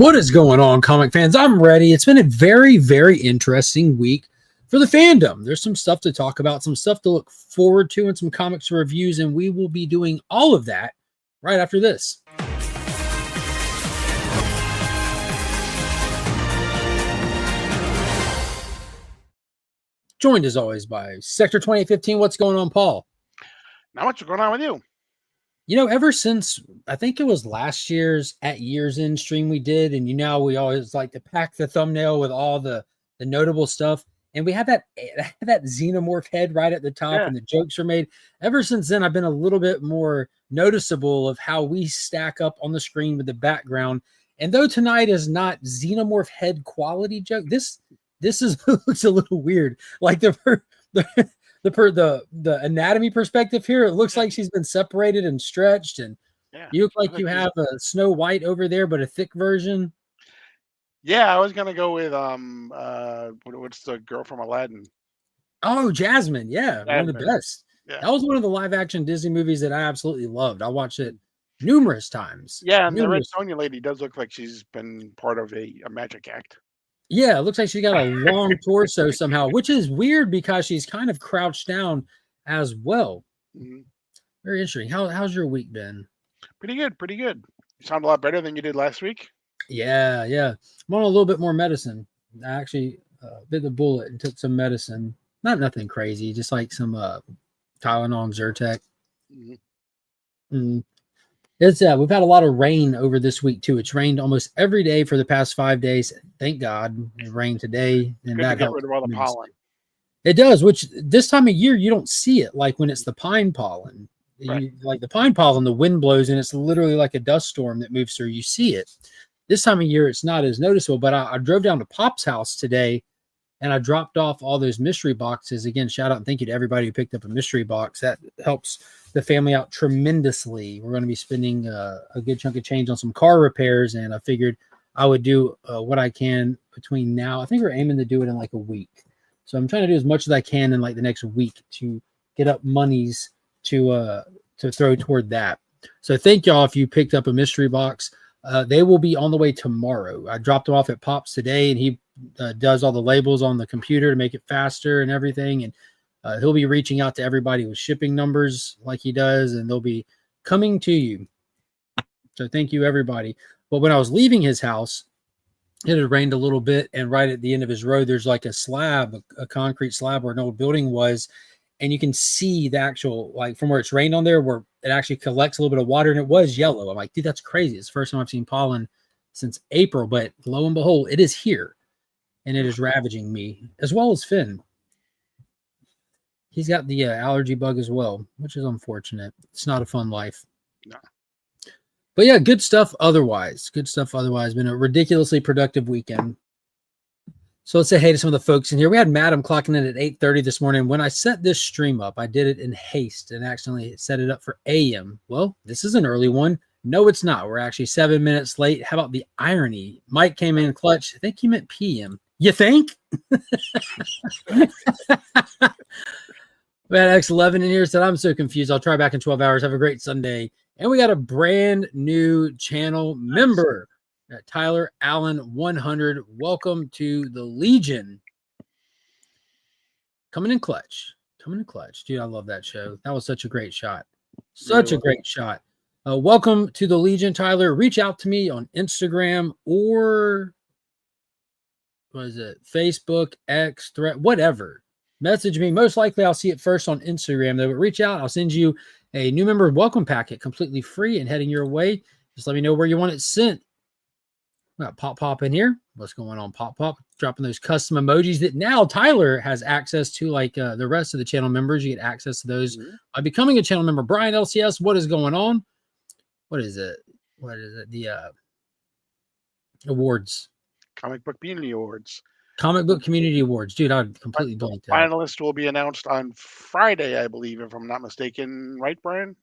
What is going on, comic fans? I'm ready. It's been a very, very interesting week for the fandom. There's some stuff to talk about, some stuff to look forward to, and some comics reviews, and we will be doing all of that right after this. Joined as always by Sector 2015. What's going on, Paul? Not much going on with you. You know, ever since I think it was last year's at Year's End stream we did, and we always like to pack the thumbnail with all the notable stuff, and we had that xenomorph head right at the top, and the jokes were made. Ever since then, I've been a little bit more noticeable of how we stack up on the screen with the background. And though tonight is not xenomorph head quality joke, this is looks a little weird. Like the anatomy perspective here, it looks like she's been separated and stretched, and you look like you have a Snow White over there, but a thick version. Yeah, I was gonna go with what's the girl from Aladdin? Oh, Jasmine. Yeah, one of the best. Yeah. That was one of the live action Disney movies that I absolutely loved. I watched it numerous times. Yeah, and the Red Sonja lady does look like she's been part of a magic act. Yeah, it looks like she got a long torso somehow, which is weird because she's kind of crouched down as well. Mm-hmm. Very interesting. How's your week been? Pretty good, pretty good. You sound a lot better than you did last week. Yeah. I'm on a little bit more medicine. I actually bit the bullet and took some medicine. Nothing crazy, just like some Tylenol and Zyrtec. Mm-hmm. It's we've had a lot of rain over this week too. It's rained almost every day for the past 5 days. Thank God it rained today, and that get rid of all the pollen. It does, which this time of year you don't see it. Like when it's the pine pollen, right. Like the pine pollen, the wind blows and it's literally like a dust storm that moves through. You see it. This time of year it's not as noticeable. But I drove down to Pop's house today, and I dropped off all those mystery boxes. Again, shout out and thank you to everybody who picked up a mystery box. That helps the family out tremendously. We're going to be spending a good chunk of change on some car repairs, and I figured I would do what I can between now. I think we're aiming to do it in like a week. So I'm trying to do as much as I can in like the next week to get up monies to throw toward that. So thank y'all if you picked up a mystery box. They will be on the way tomorrow. I dropped them off at Pop's today, and he does all the labels on the computer to make it faster and everything. And he'll be reaching out to everybody with shipping numbers like he does, and they'll be coming to you. So thank you, everybody. But when I was leaving his house, it had rained a little bit, and right at the end of his road, there's like a slab, a concrete slab where an old building was, and you can see the actual, like from where it's rained on there, where it actually collects a little bit of water, and it was yellow. I'm like, dude, that's crazy. It's the first time I've seen pollen since April, but lo and behold, it is here, and it is ravaging me as well as Finn. He's got the allergy bug as well, which is unfortunate. It's not a fun life. No. But yeah, good stuff otherwise. Been a ridiculously productive weekend. So let's say hey to some of the folks in here. We had Madam clocking in at 8:30 this morning. When I set this stream up, I did it in haste and accidentally set it up for AM. Well, this is an early one. No, it's not. We're actually 7 minutes late. How about the irony? Mike came in clutch. I think he meant PM. You think? We had X11 in here, said, I'm so confused. I'll try back in 12 hours. Have a great Sunday. And we got a brand new channel member, Tyler Allen 100. Welcome to the Legion. Coming in clutch. Dude, I love that show. That was such a great shot. Welcome to the Legion, Tyler. Reach out to me on Instagram or what is it? Facebook, X, Thread, whatever. Message me. Most likely I'll see it first on Instagram, though. But reach out. I'll send you a new member welcome packet completely free and heading your way. Just let me know where you want it sent. We got Pop in here. What's going on, Pop? Dropping those custom emojis that now Tyler has access to, like the rest of the channel members. You get access to those by becoming a channel member. Brian LCS, what is going on? What is it? The awards. Comic Book Community Awards. Comic Book Community Awards. Dude, I completely blanked out. Finalists will be announced on Friday, I believe, if I'm not mistaken. Right, Brian?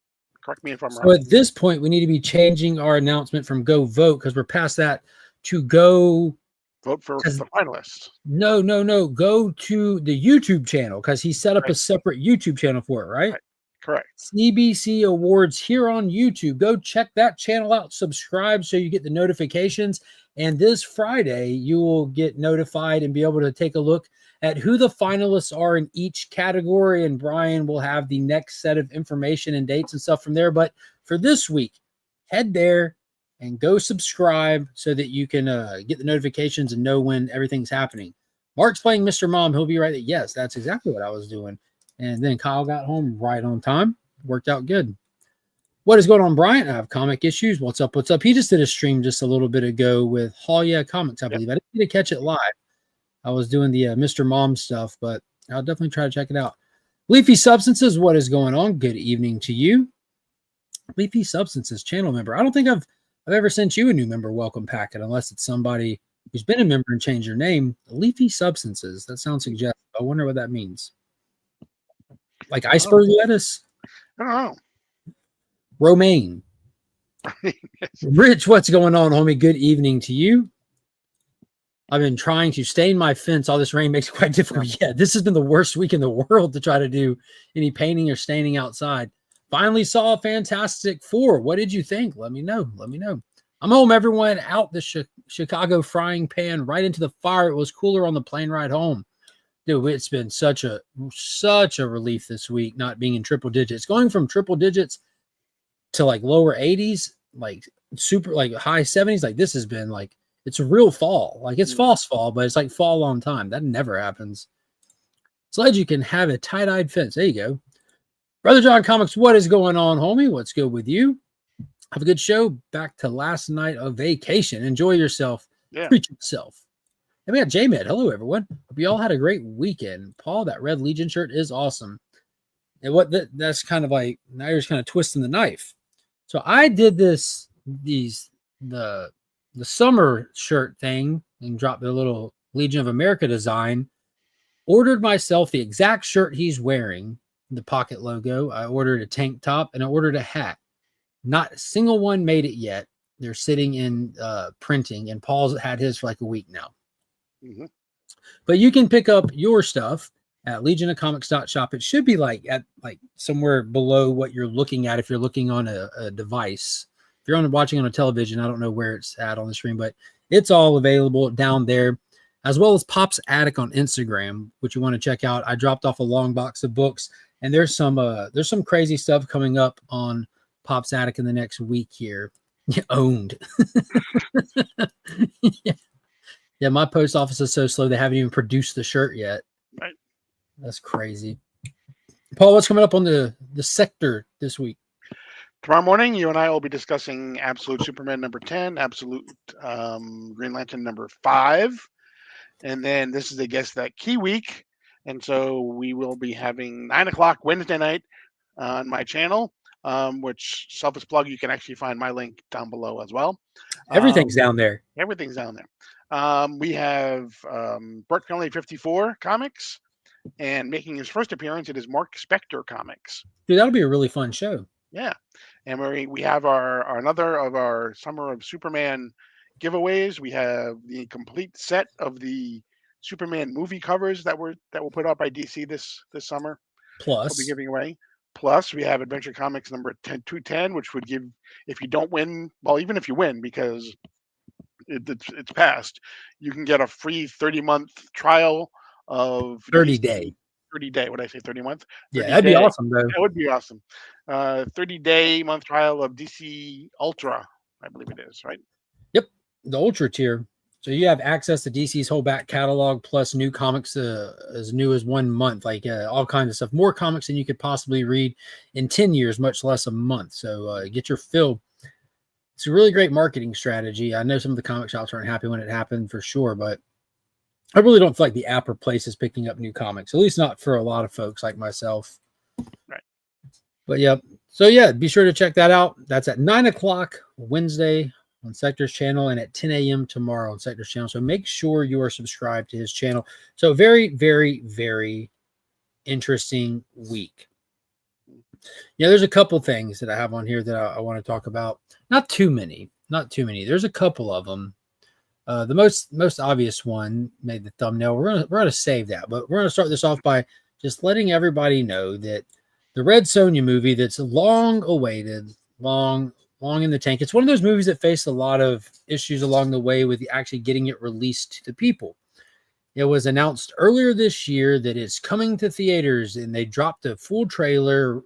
Correct me if I'm wrong. So at this point, we need to be changing our announcement from Go Vote, because we're past that, to Go Vote for the finalists. No. Go to the YouTube channel, because he set up a separate YouTube channel for it, right? Correct. CBC Awards here on YouTube. Go check that channel out. Subscribe so you get the notifications. And this Friday, you will get notified and be able to take a look at who the finalists are in each category. And Brian will have the next set of information and dates and stuff from there. But for this week, head there and go subscribe so that you can get the notifications and know when everything's happening. Mark's playing Mr. Mom. He'll be right there. Yes, that's exactly what I was doing. And then Kyle got home right on time. Worked out good. What is going on, Brian? I have comic issues. What's up? What's up? He just did a stream just a little bit ago with Hall Yeah Comics, I believe. I didn't get to catch it live. I was doing the Mr. Mom stuff, but I'll definitely try to check it out. Leafy Substances, what is going on? Good evening to you. Leafy Substances channel member. I don't think I've ever sent you a new member welcome packet unless it's somebody who's been a member and changed their name. Leafy Substances. That sounds suggestive. I wonder what that means. Like iceberg lettuce? I don't know. Romaine. Rich, what's going on, homie? Good evening to you. I've been trying to stain my fence. All this rain makes it quite difficult. Yeah, this has been the worst week in the world to try to do any painting or staining outside. Finally saw Fantastic Four. What did you think? Let me know. Let me know. I'm home, everyone. Out the Chicago frying pan right into the fire. It was cooler on the plane ride home. Dude, it's been such a relief this week not being in triple digits. Going from triple digits to like lower 80s, like super, like high 70s. Like this has been like, it's a real fall. Like it's false fall, but it's like fall on time. That never happens. Glad you can have a tie-dyed fence. There you go. Brother John Comics, what is going on, homie? What's good with you? Have a good show. Back to last night of vacation. Enjoy yourself. Yeah. Treat yourself. And we got J-Med. Hello, everyone. Hope you all had a great weekend. Paul, that Red Legion shirt is awesome. And that's kind of like, now you're just kind of twisting the knife. So I did the summer shirt thing and dropped the little Legion of America design. Ordered myself the exact shirt he's wearing, the pocket logo. I ordered a tank top and I ordered a hat. Not a single one made it yet. They're sitting in printing, and Paul's had his for like a week now. Mm-hmm. But you can pick up your stuff at legionofcomics.shop. It should be like at like somewhere below what you're looking at if you're looking on a device. If you're watching on a television, I don't know where it's at on the screen, but it's all available down there, as well as Pop's Attic on Instagram, which you want to check out. I dropped off a long box of books, and there's some crazy stuff coming up on Pop's Attic in the next week here. Owned. Yeah, my post office is so slow they haven't even produced the shirt yet. Right. That's crazy. Paul, what's coming up on the sector this week? Tomorrow morning, you and I will be discussing Absolute Superman number 10, Absolute Green Lantern number 5. And then this is, I guess, that key week. And so we will be having 9 o'clock Wednesday night on my channel, which, selfish plug, you can actually find my link down below as well. Everything's down there. Everything's down there. We have Burt Conley 54 Comics, and making his first appearance, it is Mark Spector Comics. Dude, that'll be a really fun show. Yeah. And we have our another of our Summer of Superman giveaways. We have the complete set of the Superman movie covers that were put out by DC this summer. Plus, we'll be giving away. Plus, we have Adventure Comics number 210, which would give, if you don't win, well, even if you win, because it's passed, you can get a free 30-month trial of 30-day. 30-day. What did I say? 30-month? Yeah, that'd be awesome, though. That would be awesome. 30-day month trial of DC Ultra, I believe it is, right? Yep, the Ultra tier. So you have access to DC's whole back catalog, plus new comics as new as 1 month, like all kinds of stuff. More comics than you could possibly read in 10 years, much less a month. So get your fill. It's a really great marketing strategy. I know some of the comic shops aren't happy when it happened for sure, but I really don't feel like the app or place is picking up new comics, at least not for a lot of folks like myself. Right. But yeah. So yeah, be sure to check that out. That's at 9 o'clock Wednesday on Sector's channel and at 10 a.m. tomorrow on Sector's channel. So make sure you are subscribed to his channel. So very, very, very interesting week. Yeah, there's a couple things that I have on here that I want to talk about. Not too many. There's a couple of them. The most obvious one made the thumbnail. We're gonna save that, but we're gonna start this off by just letting everybody know that the Red Sonja movie, that's long awaited, long long in the tank. It's one of those movies that faced a lot of issues along the way with actually getting it released to the people. It was announced earlier this year that it's coming to theaters, and they dropped a full trailer.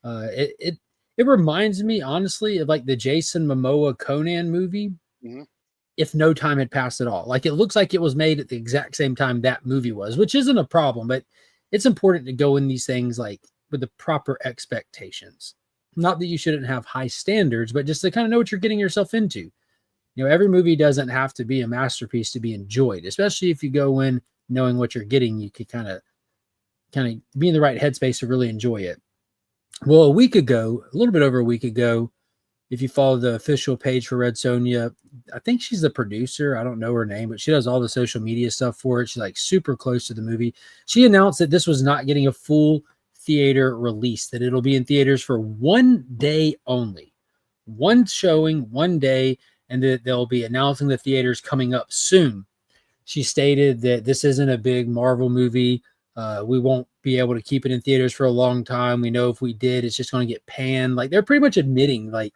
It reminds me, honestly, of like the Jason Momoa Conan movie. Mm-hmm. If no time had passed at all. Like, it looks like it was made at the exact same time that movie was, which isn't a problem, but it's important to go in these things like with the proper expectations. Not that you shouldn't have high standards, but just to kind of know what you're getting yourself into. You know, every movie doesn't have to be a masterpiece to be enjoyed, especially if you go in knowing what you're getting. You could kind of be in the right headspace to really enjoy it. Well, a little bit over a week ago, if you follow the official page for Red Sonja, I think she's the producer. I don't know her name, but she does all the social media stuff for it. She's like super close to the movie. She announced that this was not getting a full theater release, that it'll be in theaters for one day only. One showing, one day, and that they'll be announcing the theaters coming up soon. She stated that this isn't a big Marvel movie. We won't be able to keep it in theaters for a long time. We know if we did, it's just going to get panned. Like, they're pretty much admitting like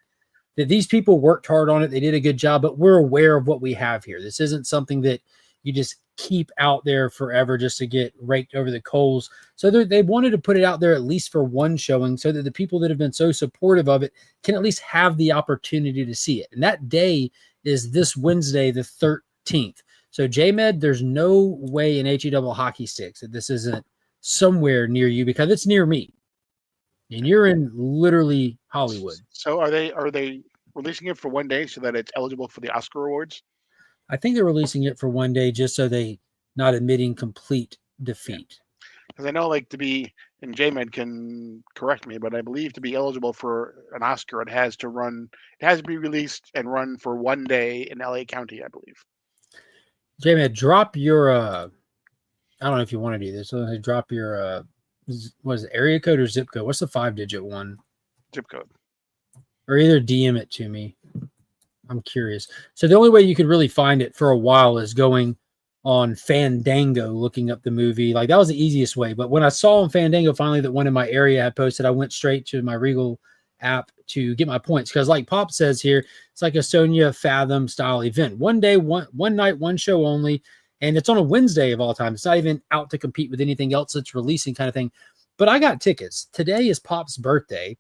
that these people worked hard on it. They did a good job, but we're aware of what we have here. This isn't something that you just keep out there forever just to get raked over the coals. So they wanted to put it out there at least for one showing so that the people that have been so supportive of it can at least have the opportunity to see it. And that day is this Wednesday, the 13th. So JMed, there's no way in HE double hockey sticks that this isn't somewhere near you, because it's near me. And you're in literally Hollywood. So are they releasing it for one day so that it's eligible for the Oscar awards? I think they're releasing it for one day just so they not admitting complete defeat. Because I know, like, to be, and JMed can correct me, but I believe to be eligible for an Oscar, it has to be released and run for one day in LA County, I believe. JMed, drop your I don't know if you want to do this. So drop your what is it, area code or zip code? What's the 5-digit one? Zip code. Or either DM it to me. I'm curious. So the only way you could really find it for a while is going on Fandango, looking up the movie. Like, that was the easiest way. But when I saw on Fandango finally that one in my area had posted, I went straight to my Regal app to get my points. Because like Pop says here, it's like a Sonja Fathom style event. One day, one night, one show only. And it's on a Wednesday of all time. It's not even out to compete with anything else that's releasing, kind of thing. But I got tickets. Today is Pop's birthday.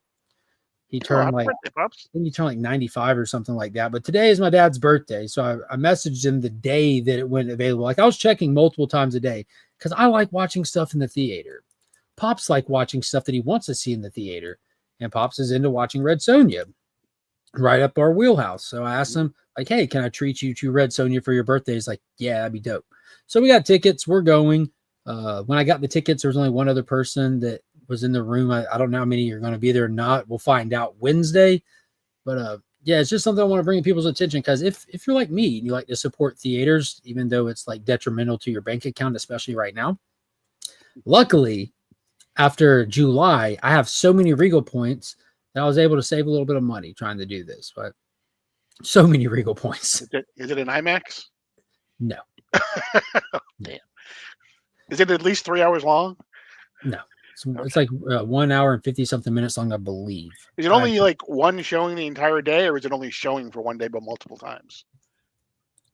He turned he turned like 95 or something like that. But today is my dad's birthday. So I messaged him the day that it went available. Like, I was checking multiple times a day because I like watching stuff in the theater. Pop's like watching stuff that he wants to see in the theater. And Pops is into watching Red Sonja, right up our wheelhouse. So I asked him, like, hey, can I treat you to Red Sonja for your birthday? He's like, yeah, that'd be dope. So we got tickets. We're going. When I got the tickets, there was only one other person that was in the room. I don't know how many are going to be there or not. We'll find out Wednesday. But yeah, it's just something I want to bring to people's attention, because if you're like me and you like to support theaters, even though it's like detrimental to your bank account, especially right now. Luckily, after July, I have so many Regal points that I was able to save a little bit of money trying to do this. But so many Regal points. Is it an IMAX? No. Damn. Is it at least 3 hours long? No. It's like 1 hour and 50 something minutes long, I believe. Is it only like one showing the entire day, or is it only showing for one day but multiple times?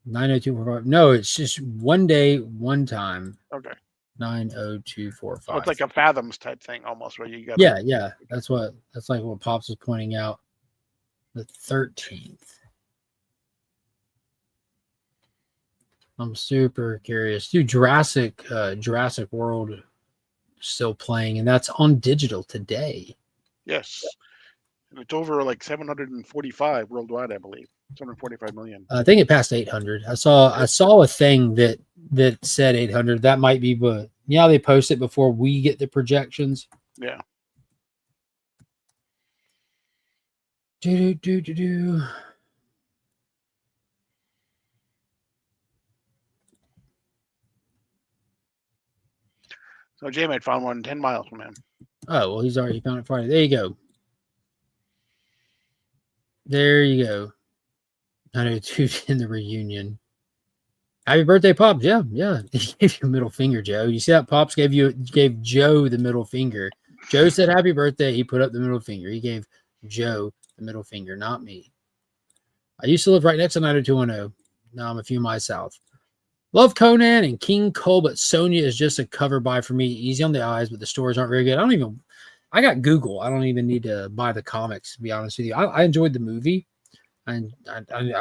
90245. No, it's just one day, one time. Okay. 90245. So it's like a Fathoms type thing almost, where you got. Yeah. That's like what Pops was pointing out. The 13th. I'm super curious. Dude, Jurassic World still playing, and that's on digital today. Yes. And it's over like 745 worldwide, I believe. 745 million. I think it passed 800. I saw a thing that said 800. That might be, but yeah, they post it before we get the projections. Yeah. Do. So J-Mate found one 10 miles from him. Oh, well, he's already found it Friday. There you go. There you go. 902 in the reunion. Happy birthday, Pops. Yeah. He gave you a middle finger, Joe. You see that? Pops gave Joe the middle finger. Joe said happy birthday. He put up the middle finger. He gave Joe The middle finger, not me. I used to live right next to 90210. Now I'm a few miles south. Love Conan and King Cole, but Sonja is just a cover buy for me. Easy on the eyes, but the stories aren't very good. I got Google. I don't even need to buy the comics, to be honest with you. I enjoyed the movie. I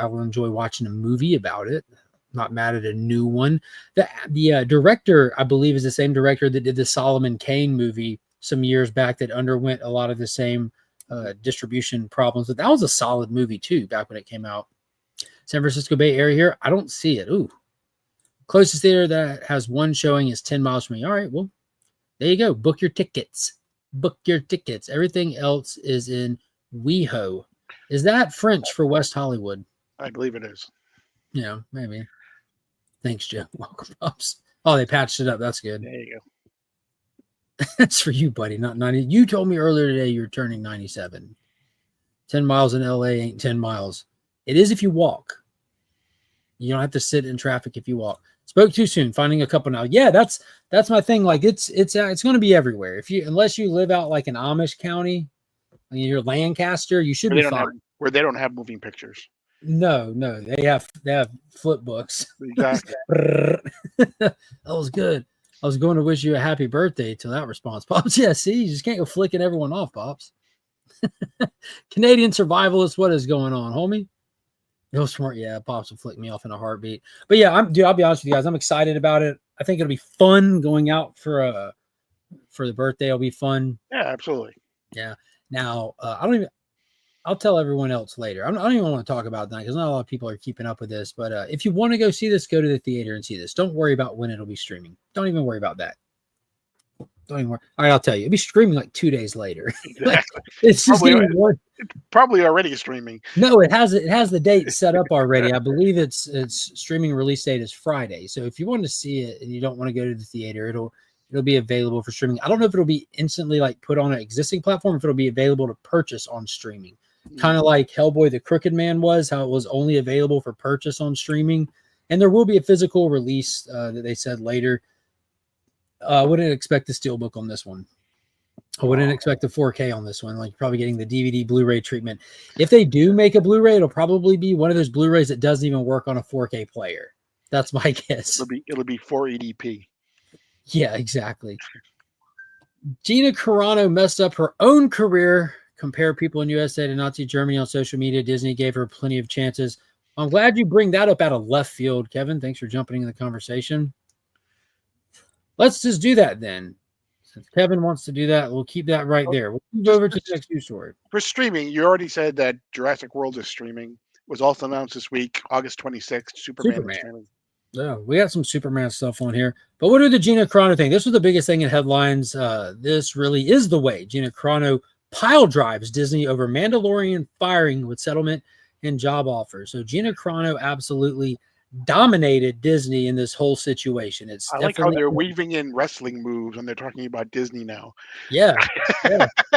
will enjoy watching a movie about it. Not mad at a new one. The director, I believe, is the same director that did the Solomon Kane movie some years back that underwent a lot of the same distribution problems. But that was a solid movie, too, back when it came out. San Francisco Bay Area here. I don't see it. Ooh. Closest theater that has one showing is 10 miles from me. All right, well, there you go. Book your tickets. Book your tickets. Everything else is in WeHo. Is that French for West Hollywood? I believe it is. Yeah, maybe. Thanks, Joe. Welcome, Pops. Oh, they patched it up. That's good. There you go. That's for you, buddy, not 90. You told me earlier today you're turning 97. 10 miles in LA ain't 10 miles. It is if you walk. You don't have to sit in traffic if you walk. Spoke too soon. Finding a couple now. Yeah, that's my thing. Like it's going to be everywhere. Unless you live out like an Amish county, you're Lancaster, you should be fine. Where they don't have moving pictures. No, they have flip books. Exactly. That was good. I was going to wish you a happy birthday till that response, Pops. Yeah, see, you just can't go flicking everyone off, Pops. Canadian survivalist, what is going on, homie? No smart, yeah. Pops will flick me off in a heartbeat. But yeah, I'll be honest with you guys. I'm excited about it. I think it'll be fun going out for the birthday. It'll be fun. Yeah, absolutely. Yeah. Now, I'll tell everyone else later. I don't even want to talk about that because not a lot of people are keeping up with this. But if you want to go see this, go to the theater and see this. Don't worry about when it'll be streaming. Don't even worry about that. Don't even worry. All right, I'll tell you. It'll be streaming like 2 days later. Exactly. It's just it's probably already streaming. No, it has the date set up already. I believe its streaming release date is Friday. So if you want to see it and you don't want to go to the theater, it'll be available for streaming. I don't know if it'll be instantly like put on an existing platform, if it'll be available to purchase on streaming. Kind of like Hellboy the Crooked Man was, how it was only available for purchase on streaming. And there will be a physical release that they said later. I wouldn't expect the Steelbook on this one. I wouldn't expect the 4K on this one. Like, you're probably getting the DVD Blu-ray treatment. If they do make a Blu-ray, it'll probably be one of those Blu-rays that doesn't even work on a 4K player. That's my guess. It'll be 480p. Yeah, exactly. Gina Carano messed up her own career. Compare people in USA to Nazi Germany on social media. Disney gave her plenty of chances. I'm glad you bring that up out of left field, Kevin. Thanks for jumping in the conversation. Let's just do that then. Since Kevin wants to do that, we'll keep that right there. We'll move over to the next news story. For streaming, you already said that Jurassic World is streaming. It was also announced this week, August 26th. Superman. Is streaming. Yeah, we got some Superman stuff on here. But what do the Gina Carano thing? This was the biggest thing in headlines. This really is the way. Gina Carano pile drives Disney over Mandalorian firing with settlement and job offers. So Gina Carano absolutely dominated Disney in this whole situation. I like how they're weaving in wrestling moves when they're talking about Disney now. Yeah.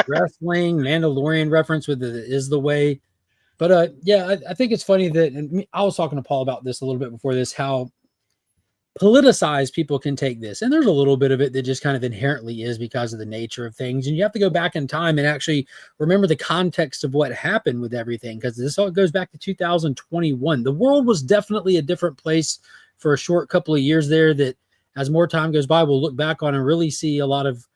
Wrestling, Mandalorian reference with is the way. But I think it's funny that, and I was talking to Paul about this a little bit before this, how politicized people can take this. And there's a little bit of it that just kind of inherently is because of the nature of things. And you have to go back in time and actually remember the context of what happened with everything, because this all goes back to 2021. The world was definitely a different place for a short couple of years there that as more time goes by, we'll look back on and really see a lot of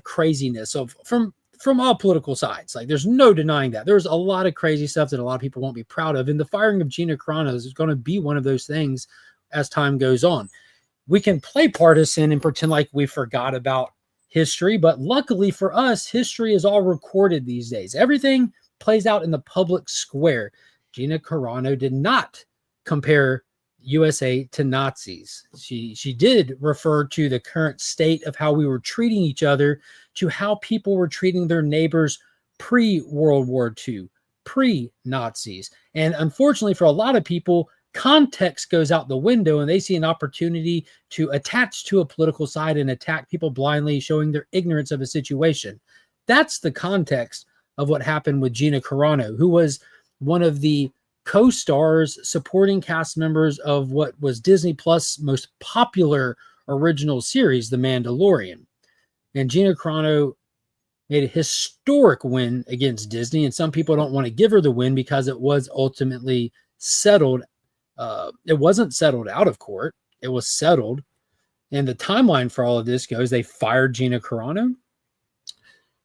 craziness from all political sides. Like, there's no denying that. There's a lot of crazy stuff that a lot of people won't be proud of. And the firing of Gina Carano is going to be one of those things as time goes on. We can play partisan and pretend like we forgot about history, but luckily for us, history is all recorded these days. Everything plays out in the public square. Gina Carano did not compare USA to Nazis. She did refer to the current state of how we were treating each other to how people were treating their neighbors pre-World War II, pre-Nazis. And unfortunately for a lot of people, context goes out the window and they see an opportunity to attach to a political side and attack people blindly, showing their ignorance of a situation. That's the context of what happened with Gina Carano, who was one of the co-stars, supporting cast members of what was Disney Plus' most popular original series, The Mandalorian. And Gina Carano made a historic win against Disney. And some people don't want to give her the win because it was ultimately settled. It wasn't settled out of court. It was settled. And the timeline for all of this goes, they fired Gina Carano.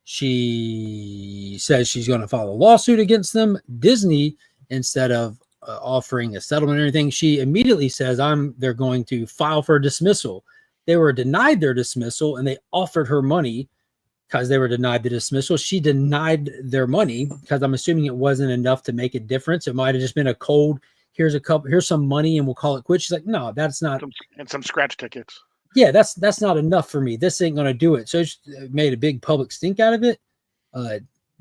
She says she's going to file a lawsuit against them. Disney, instead of offering a settlement or anything, she immediately says, they're going to file for dismissal. They were denied their dismissal, and they offered her money because they were denied the dismissal. She denied their money because I'm assuming it wasn't enough to make a difference. It might have just been a cold, here's some money and we'll call it quits. She's like, no, that's not. And some scratch tickets. Yeah, that's not enough for me. This ain't going to do it. So she made a big public stink out of it.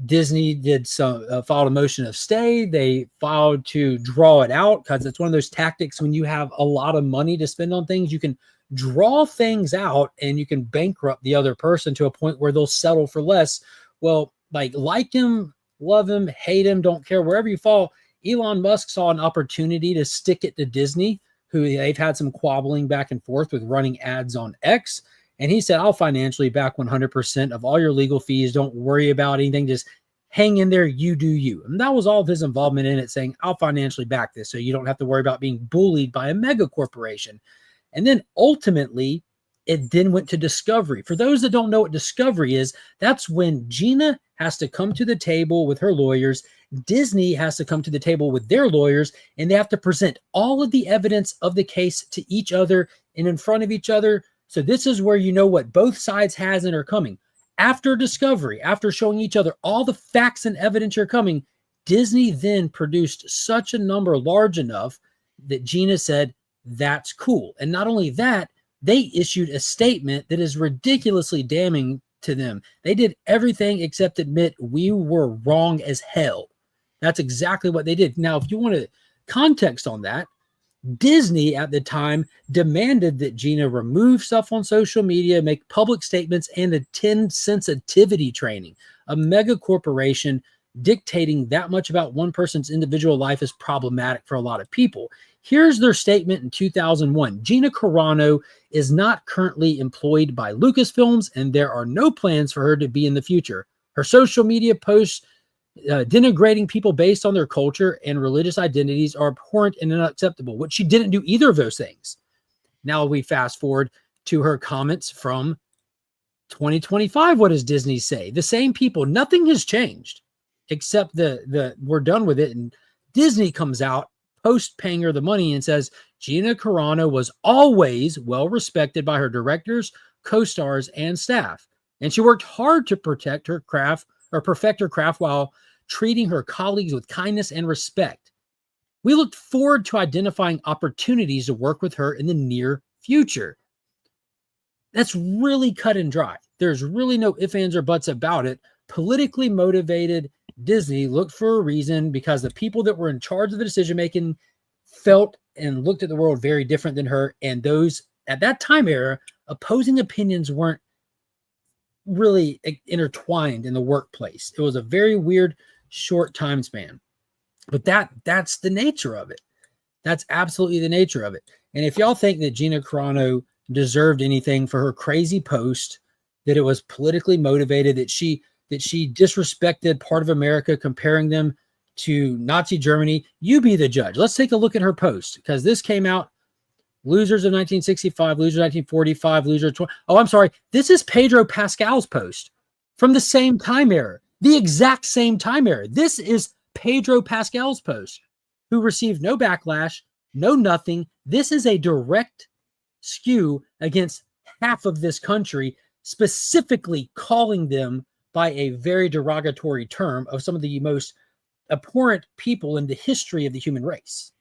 Disney filed a motion of stay. They filed to draw it out because it's one of those tactics when you have a lot of money to spend on things, you can draw things out and you can bankrupt the other person to a point where they'll settle for less. Well, like him, love him, hate him, don't care, wherever you fall, Elon Musk saw an opportunity to stick it to Disney, who they've had some quabbling back and forth with running ads on X. And he said, I'll financially back 100% of all your legal fees. Don't worry about anything. Just hang in there. You do you. And that was all of his involvement in it, saying, I'll financially back this so you don't have to worry about being bullied by a mega corporation. And then ultimately, it then went to discovery. For those that don't know what discovery is, that's when Gina has to come to the table with her lawyers. Disney has to come to the table with their lawyers, and they have to present all of the evidence of the case to each other and in front of each other. So this is where you know what both sides has and are coming. After discovery, after showing each other all the facts and evidence are coming, Disney then produced such a number large enough that Gina said, that's cool. And not only that, they issued a statement that is ridiculously damning to them. They did everything except admit we were wrong as hell. That's exactly what they did. Now, if you want a context on that, Disney at the time demanded that Gina remove stuff on social media, make public statements, and attend sensitivity training. A mega corporation dictating that much about one person's individual life is problematic for a lot of people. Here's their statement in 2001. Gina Carano is not currently employed by Lucasfilms, and there are no plans for her to be in the future. Her social media posts denigrating people based on their culture and religious identities are abhorrent and unacceptable, which she didn't do either of those things. Now we fast forward to her comments from 2025. What does Disney say? The same people, nothing has changed except the we're done with it. And Disney comes out post paying her the money and says, Gina Carano was always well respected by her directors, co-stars, and staff. And she worked hard to protect her craft or perfect her craft while treating her colleagues with kindness and respect. We look forward to identifying opportunities to work with her in the near future. That's really cut and dry. There's really no ifs, ands, or buts about it. Politically motivated Disney looked for a reason because the people that were in charge of the decision-making felt and looked at the world very different than her. And those at that time era, opposing opinions weren't really intertwined in the workplace. It was a very weird short time span, but that's the nature of it. That's absolutely the nature of it. And if y'all think that Gina Carano deserved anything for her crazy post, that it was politically motivated, that she disrespected part of America, comparing them to Nazi Germany, you be the judge. Let's take a look at her post, because this came out losers of 1965, losers of 1945, losers of 20. Oh, I'm sorry. This is Pedro Pascal's post from the same time era, the exact same time era. This is Pedro Pascal's post, who received no backlash, no nothing. This is a direct skew against half of this country, specifically calling them by a very derogatory term of some of the most abhorrent people in the history of the human race.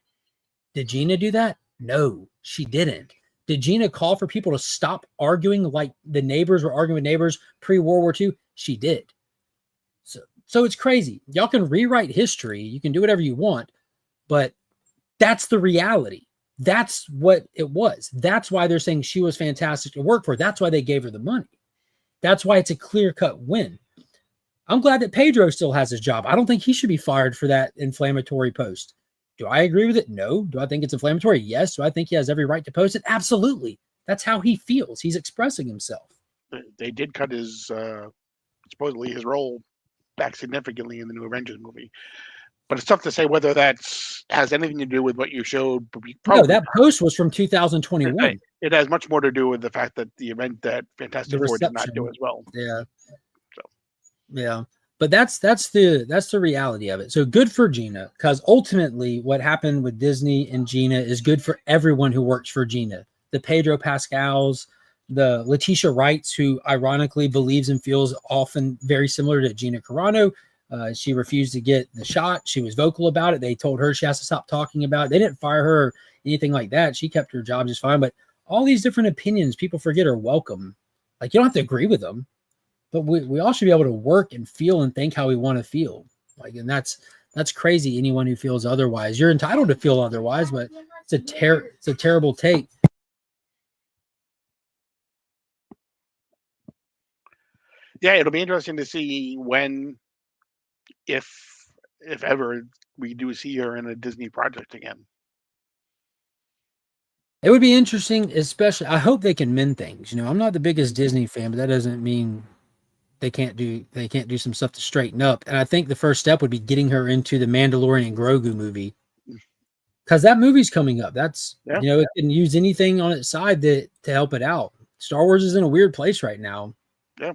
Did Gina do that? No, she didn't. Did Gina call for people to stop arguing like the neighbors were arguing with neighbors pre-World War II? She did. So it's crazy. Y'all can rewrite history. You can do whatever you want, but that's the reality. That's what it was. That's why they're saying she was fantastic to work for. That's why they gave her the money. That's why it's a clear-cut win. I'm glad that Pedro still has his job. I don't think he should be fired for that inflammatory post. Do I agree with it? No. Do I think it's inflammatory? Yes. Do I think he has every right to post it? Absolutely. That's how he feels. He's expressing himself. They did cut his supposedly his role back significantly in the new Avengers movie. But it's tough to say whether that's has anything to do with what you showed. No, Probably that post was from 2021. it has much more to do with the fact that the event that The Fantastic Four did not do reception. as well. Yeah. So Yeah. But that's the reality of it. So good for Gina, because ultimately what happened with Disney and Gina is good for everyone who works for Gina. The Pedro Pascals, the Letitia Wrights, who ironically believes and feels often very similar to Gina Carano. She refused to get the shot. She was vocal about it. They told her she has to stop talking about it. They didn't fire her or anything like that. She kept her job just fine. But all these different opinions people forget are welcome. Like, you don't have to agree with them, but we all should be able to work and feel and think how we want to feel. Like, and that's crazy. Anyone who feels otherwise, you're entitled to feel otherwise, but it's a terrible take. Yeah, it'll be interesting to see when, if ever, we do see her in a Disney project again. It would be interesting, especially. I hope they can mend things. You know, I'm not the biggest Disney fan, but that doesn't mean they can't do some stuff to straighten up. And I think the first step would be getting her into the Mandalorian and Grogu movie, because that movie's coming up. That's it can use anything on its side to help it out. Star Wars is in a weird place right now. Yeah.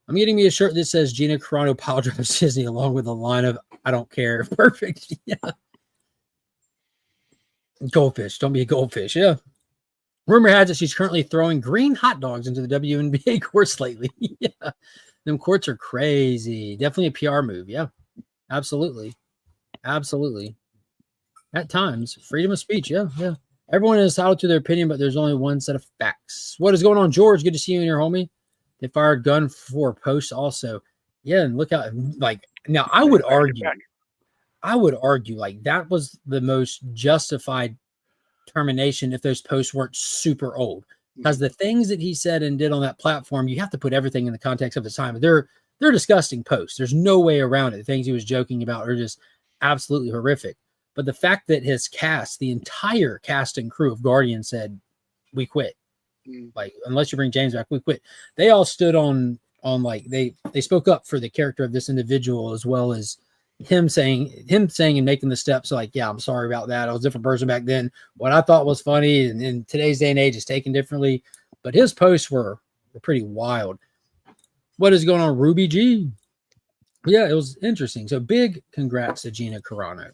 I'm getting me a shirt that says Gina Carano pile drives Disney along with a line of "I don't care." Perfect. Yeah. Goldfish. Don't be a goldfish. Yeah. Rumor has it she's currently throwing green hot dogs into the WNBA courts lately. Yeah. Them courts are crazy. Definitely a PR move. Yeah. Absolutely. Absolutely. At times, freedom of speech. Yeah. Yeah. Everyone is entitled to their opinion, but there's only one set of facts. What is going on, George? Good to see you and your homie. They fired gun for posts also. Yeah. And look out. Like, now I would argue like that was the most justified termination if those posts weren't super old, because the things that he said and did on that platform, you have to put everything in the context of the time. They're disgusting posts. There's no way around it. The things he was joking about are just absolutely horrific. But the fact that his cast, the entire cast and crew of Guardian, said we quit, like, unless you bring James back, we quit. They all stood on like they spoke up for the character of this individual, as well as him saying and making the steps like, yeah, I'm sorry about that. I was a different person back then. What I thought was funny and in today's day and age is taken differently. But his posts were pretty wild. What is going on, Ruby G? Yeah, it was interesting. So big congrats to Gina Carano.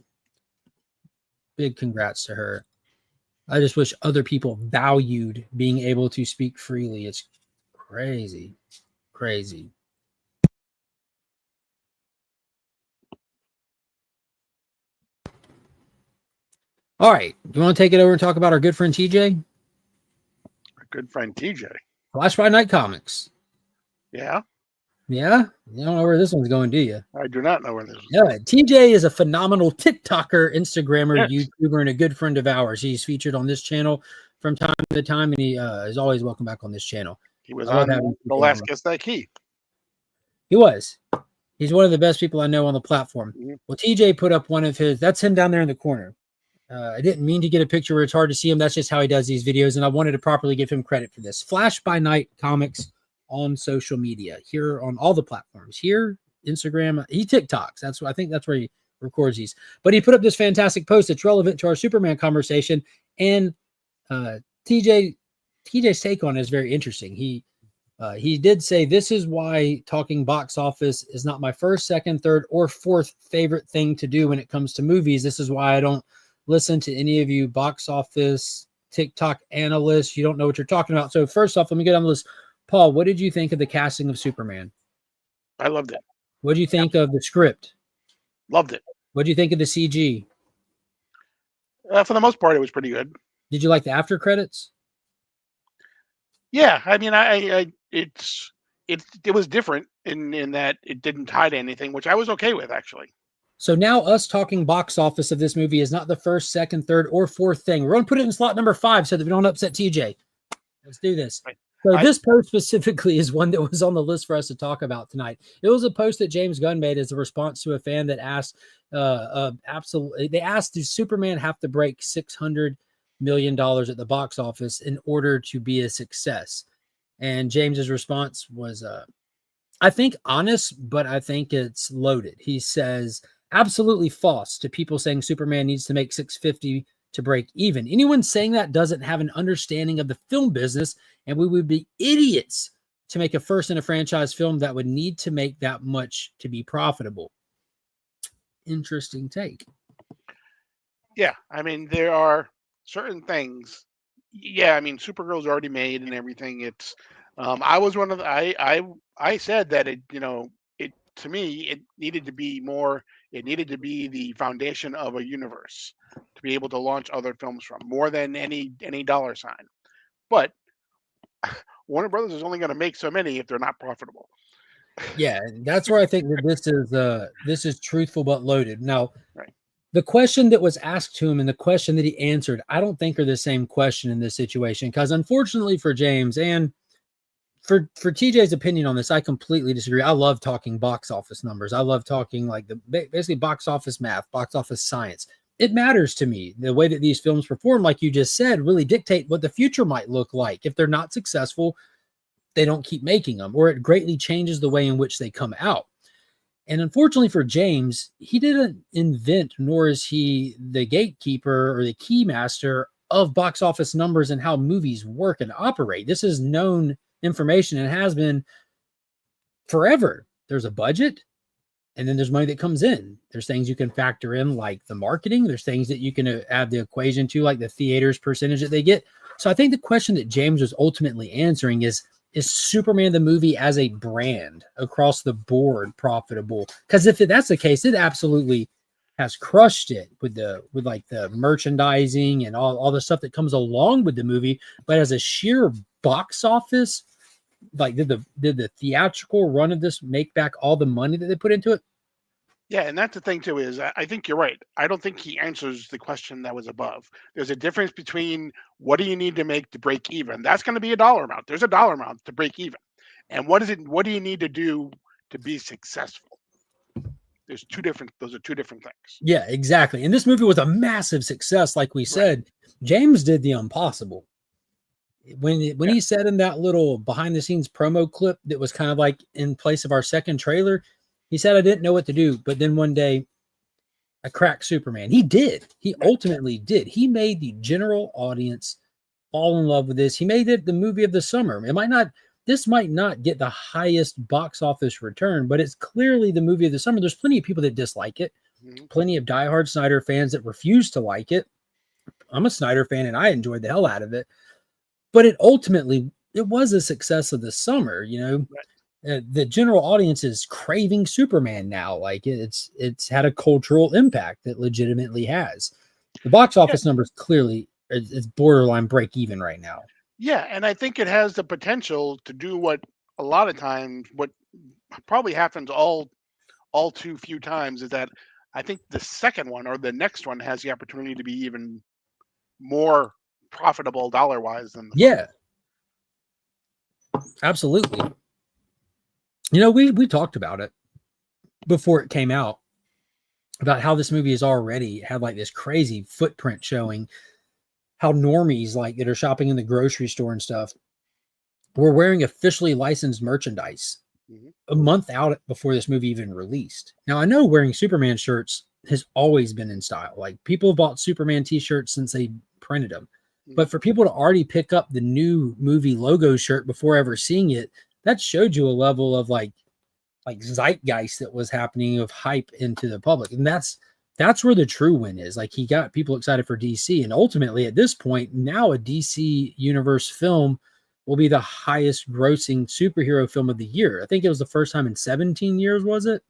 Big congrats to her. I just wish other people valued being able to speak freely. It's crazy. Crazy. All right. Do you want to take it over and talk about our good friend TJ? Our good friend TJ. Flash by Night Comics. Yeah. Yeah? You don't know where this one's going, do you? I do not know where this is. Yeah. TJ is a phenomenal TikToker, Instagrammer, yes, YouTuber, and a good friend of ours. He's featured on this channel from time to time, and he is always welcome back on this channel. He was on the last Guess That Key. He was. He's one of the best people I know on the platform. Well, TJ put up one of his, that's him down there in the corner. I didn't mean to get a picture where it's hard to see him. That's just how he does these videos, and I wanted to properly give him credit for this. Flash by Night Comics on social media, here on all the platforms, here, Instagram, he TikToks. I think that's where he records these. But he put up this fantastic post that's relevant to our Superman conversation, and TJ's take on it is very interesting. He did say, this is why talking box office is not my first, second, third, or fourth favorite thing to do when it comes to movies. This is why I don't listen to any of you box office TikTok analysts. You don't know what you're talking about. So first off, let me get on the list. Paul, what did you think of the casting of Superman? I loved it. What did you think of the script? Loved it. What did you think of the CG? For the most part, it was pretty good. Did you like the after credits? Yeah, I mean, it was different in that it didn't tie to anything, which I was okay with, actually. So now us talking box office of this movie is not the first, second, third, or fourth thing. We're going to put it in slot number 5 so that we don't upset TJ. Let's do this. Right. So this post specifically is one that was on the list for us to talk about tonight. It was a post that James Gunn made as a response to a fan that asked, they asked, does Superman have to break $600 million at the box office in order to be a success? And James's response was, I think honest, but I think it's loaded. He says absolutely false to people saying Superman needs to make 650 to break even. Anyone saying that doesn't have an understanding of the film business, and we would be idiots to make a first in a franchise film that would need to make that much to be profitable. Interesting take. Yeah, I mean there are certain things. Yeah, I mean Supergirl's already made and everything. It's I was one of the I said that it to me it needed to be more. It needed to be the foundation of a universe to be able to launch other films from more than any dollar sign. But Warner Brothers is only going to make so many if they're not profitable. Yeah, that's where I think that this is truthful but loaded. Now, Right. the question that was asked to him and the question that he answered, I don't think are the same question in this situation. Because unfortunately for James and for TJ's opinion on this, I completely disagree. I love talking box office numbers. I love talking like the basically box office math, box office science. It matters to me. The way that these films perform, like you just said, really dictate what the future might look like. If they're not successful, they don't keep making them, or it greatly changes the way in which they come out. And unfortunately for James, he didn't invent, nor is he the gatekeeper or the key master of box office numbers and how movies work and operate. This is known information and has been forever. There's a budget, and then there's money that comes in. There's things you can factor in, like the marketing. There's things that you can add the equation to, like the theater's percentage that they get. So I think the question that James was ultimately answering is Superman the movie as a brand across the board profitable? Because if that's the case, it absolutely has crushed it with like the merchandising and all the stuff that comes along with the movie. But as a sheer box office, like did the theatrical run of this make back all the money that they put into it? Yeah, and that's the thing too is I think you're right. I don't think he answers the question that was above. There's a difference between what do you need to make to break even? That's going to be a dollar amount. There's a dollar amount to break even. And what do you need to do to be successful? Those are two different things. Yeah, exactly. And this movie was a massive success. Like we Right. said, James did the impossible. When Yeah. he said in that little behind the scenes promo clip that was kind of like in place of our second trailer, he said, I didn't know what to do. But then one day I cracked Superman. He did. He Right. ultimately did. He made the general audience fall in love with this. He made it the movie of the summer. This might not get the highest box office return, but it's clearly the movie of the summer. There's plenty of people that dislike it, Mhm. plenty of diehard Snyder fans that refuse to like it. I'm a Snyder fan and I enjoyed the hell out of it. But it was a success of the summer. Right. The general audience is craving Superman now. Like it's had a cultural impact that legitimately has. The box Yeah. office numbers clearly it's borderline break even right now. Yeah, and I think it has the potential to do what a lot of times what probably happens all too few times is that I think the second one or the next one has the opportunity to be even more profitable dollar wise than the first. Yeah, absolutely. We talked about it before it came out about how this movie has already had like this crazy footprint showing how normies like that are shopping in the grocery store and stuff were wearing officially licensed merchandise Mhm. a month out before this movie even released. Now, I know wearing Superman shirts has always been in style. Like people have bought Superman t-shirts since they printed them. Mhm. But for people to already pick up the new movie logo shirt before ever seeing it, that showed you a level of like zeitgeist that was happening of hype into the public. And that's where the true win is. Like he got people excited for DC. And ultimately at this point, now a DC universe film will be the highest grossing superhero film of the year. I think it was the first time in 17 years, was it?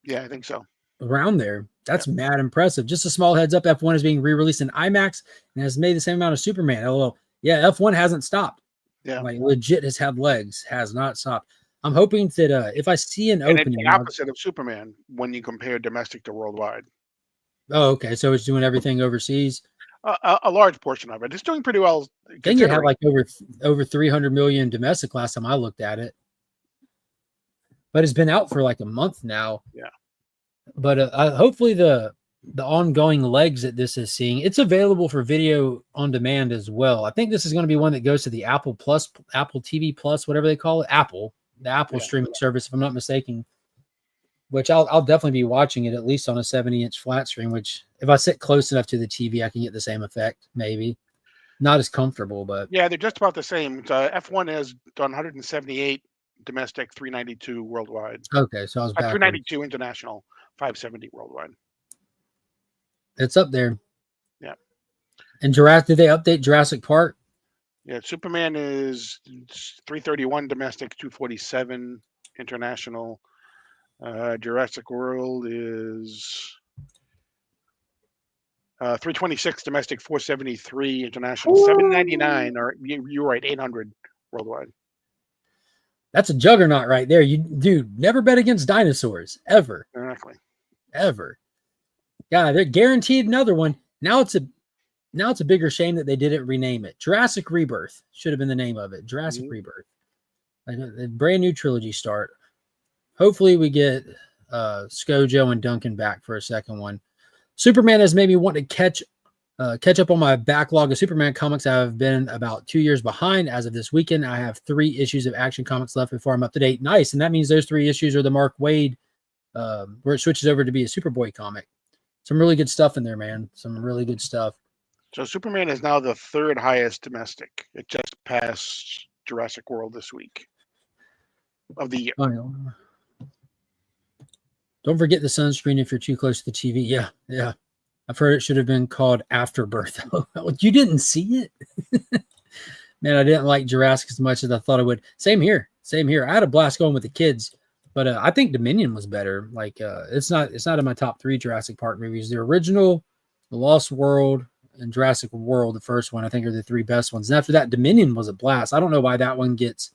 Yeah, I think so. Around there. Yeah. That's mad impressive. Just a small heads up, F1 is being re-released in IMAX and has made the same amount of Superman. LOL. Yeah, F1 hasn't stopped. Yeah. Like legit has had legs, has not stopped. I'm hoping that if I see an And it's opening, the opposite of Superman when you compare domestic to worldwide. oh, okay, so it's doing everything overseas. A large portion of it. It's doing pretty well I think it had considering. like over 300 million domestic last time I looked at it, but it's been out for like a month now. Yeah. But hopefully the ongoing legs that this is seeing. It's available for video on demand as well. I think this is going to be one that goes to the Apple TV Plus, whatever they call it, the Apple streaming service, if I'm not mistaken. Which I'll definitely be watching it at least on a 70-inch flat screen. Which if I sit close enough to the TV, I can get the same effect. Maybe not as comfortable, but yeah, they're just about the same. F1 has done 178 domestic, 392 worldwide. Okay, so I was back. 392 international, 570 worldwide. It's up there. Yeah. And did they update Jurassic Park? Yeah, Superman is 331 domestic, 247 international. Jurassic World is 326 domestic, 473 international, 799, or you're right, 800 worldwide. That's a juggernaut right there. Dude, never bet against dinosaurs ever. Exactly. Ever. Yeah, they're guaranteed another one. Now it's a bigger shame that they didn't rename it. Jurassic Rebirth should have been the name of it. Jurassic Rebirth. A brand new trilogy start. Hopefully we get Skojo and Duncan back for a second one. Superman has made me want to catch up on my backlog of Superman comics. I've been about 2 years behind. As of this weekend, I have 3 issues of Action Comics left before I'm up to date. Nice. And that means those 3 issues are the Mark Waid, where it switches over to be a Superboy comic. Some really good stuff in there, man. Some really good stuff. So Superman is now the 3rd highest domestic. It just passed Jurassic World this week of the year. Oh, don't forget the sunscreen if you're too close to the TV. Yeah. I've heard it should have been called Afterbirth. You didn't see it? Man, I didn't like Jurassic as much as I thought I would. Same here. I had a blast going with the kids, but I think Dominion was better. Like it's not in my top 3 Jurassic Park movies. The original, The Lost World, and Jurassic World, the first one, I think are the 3 best ones. And after that, Dominion was a blast. I don't know why that one gets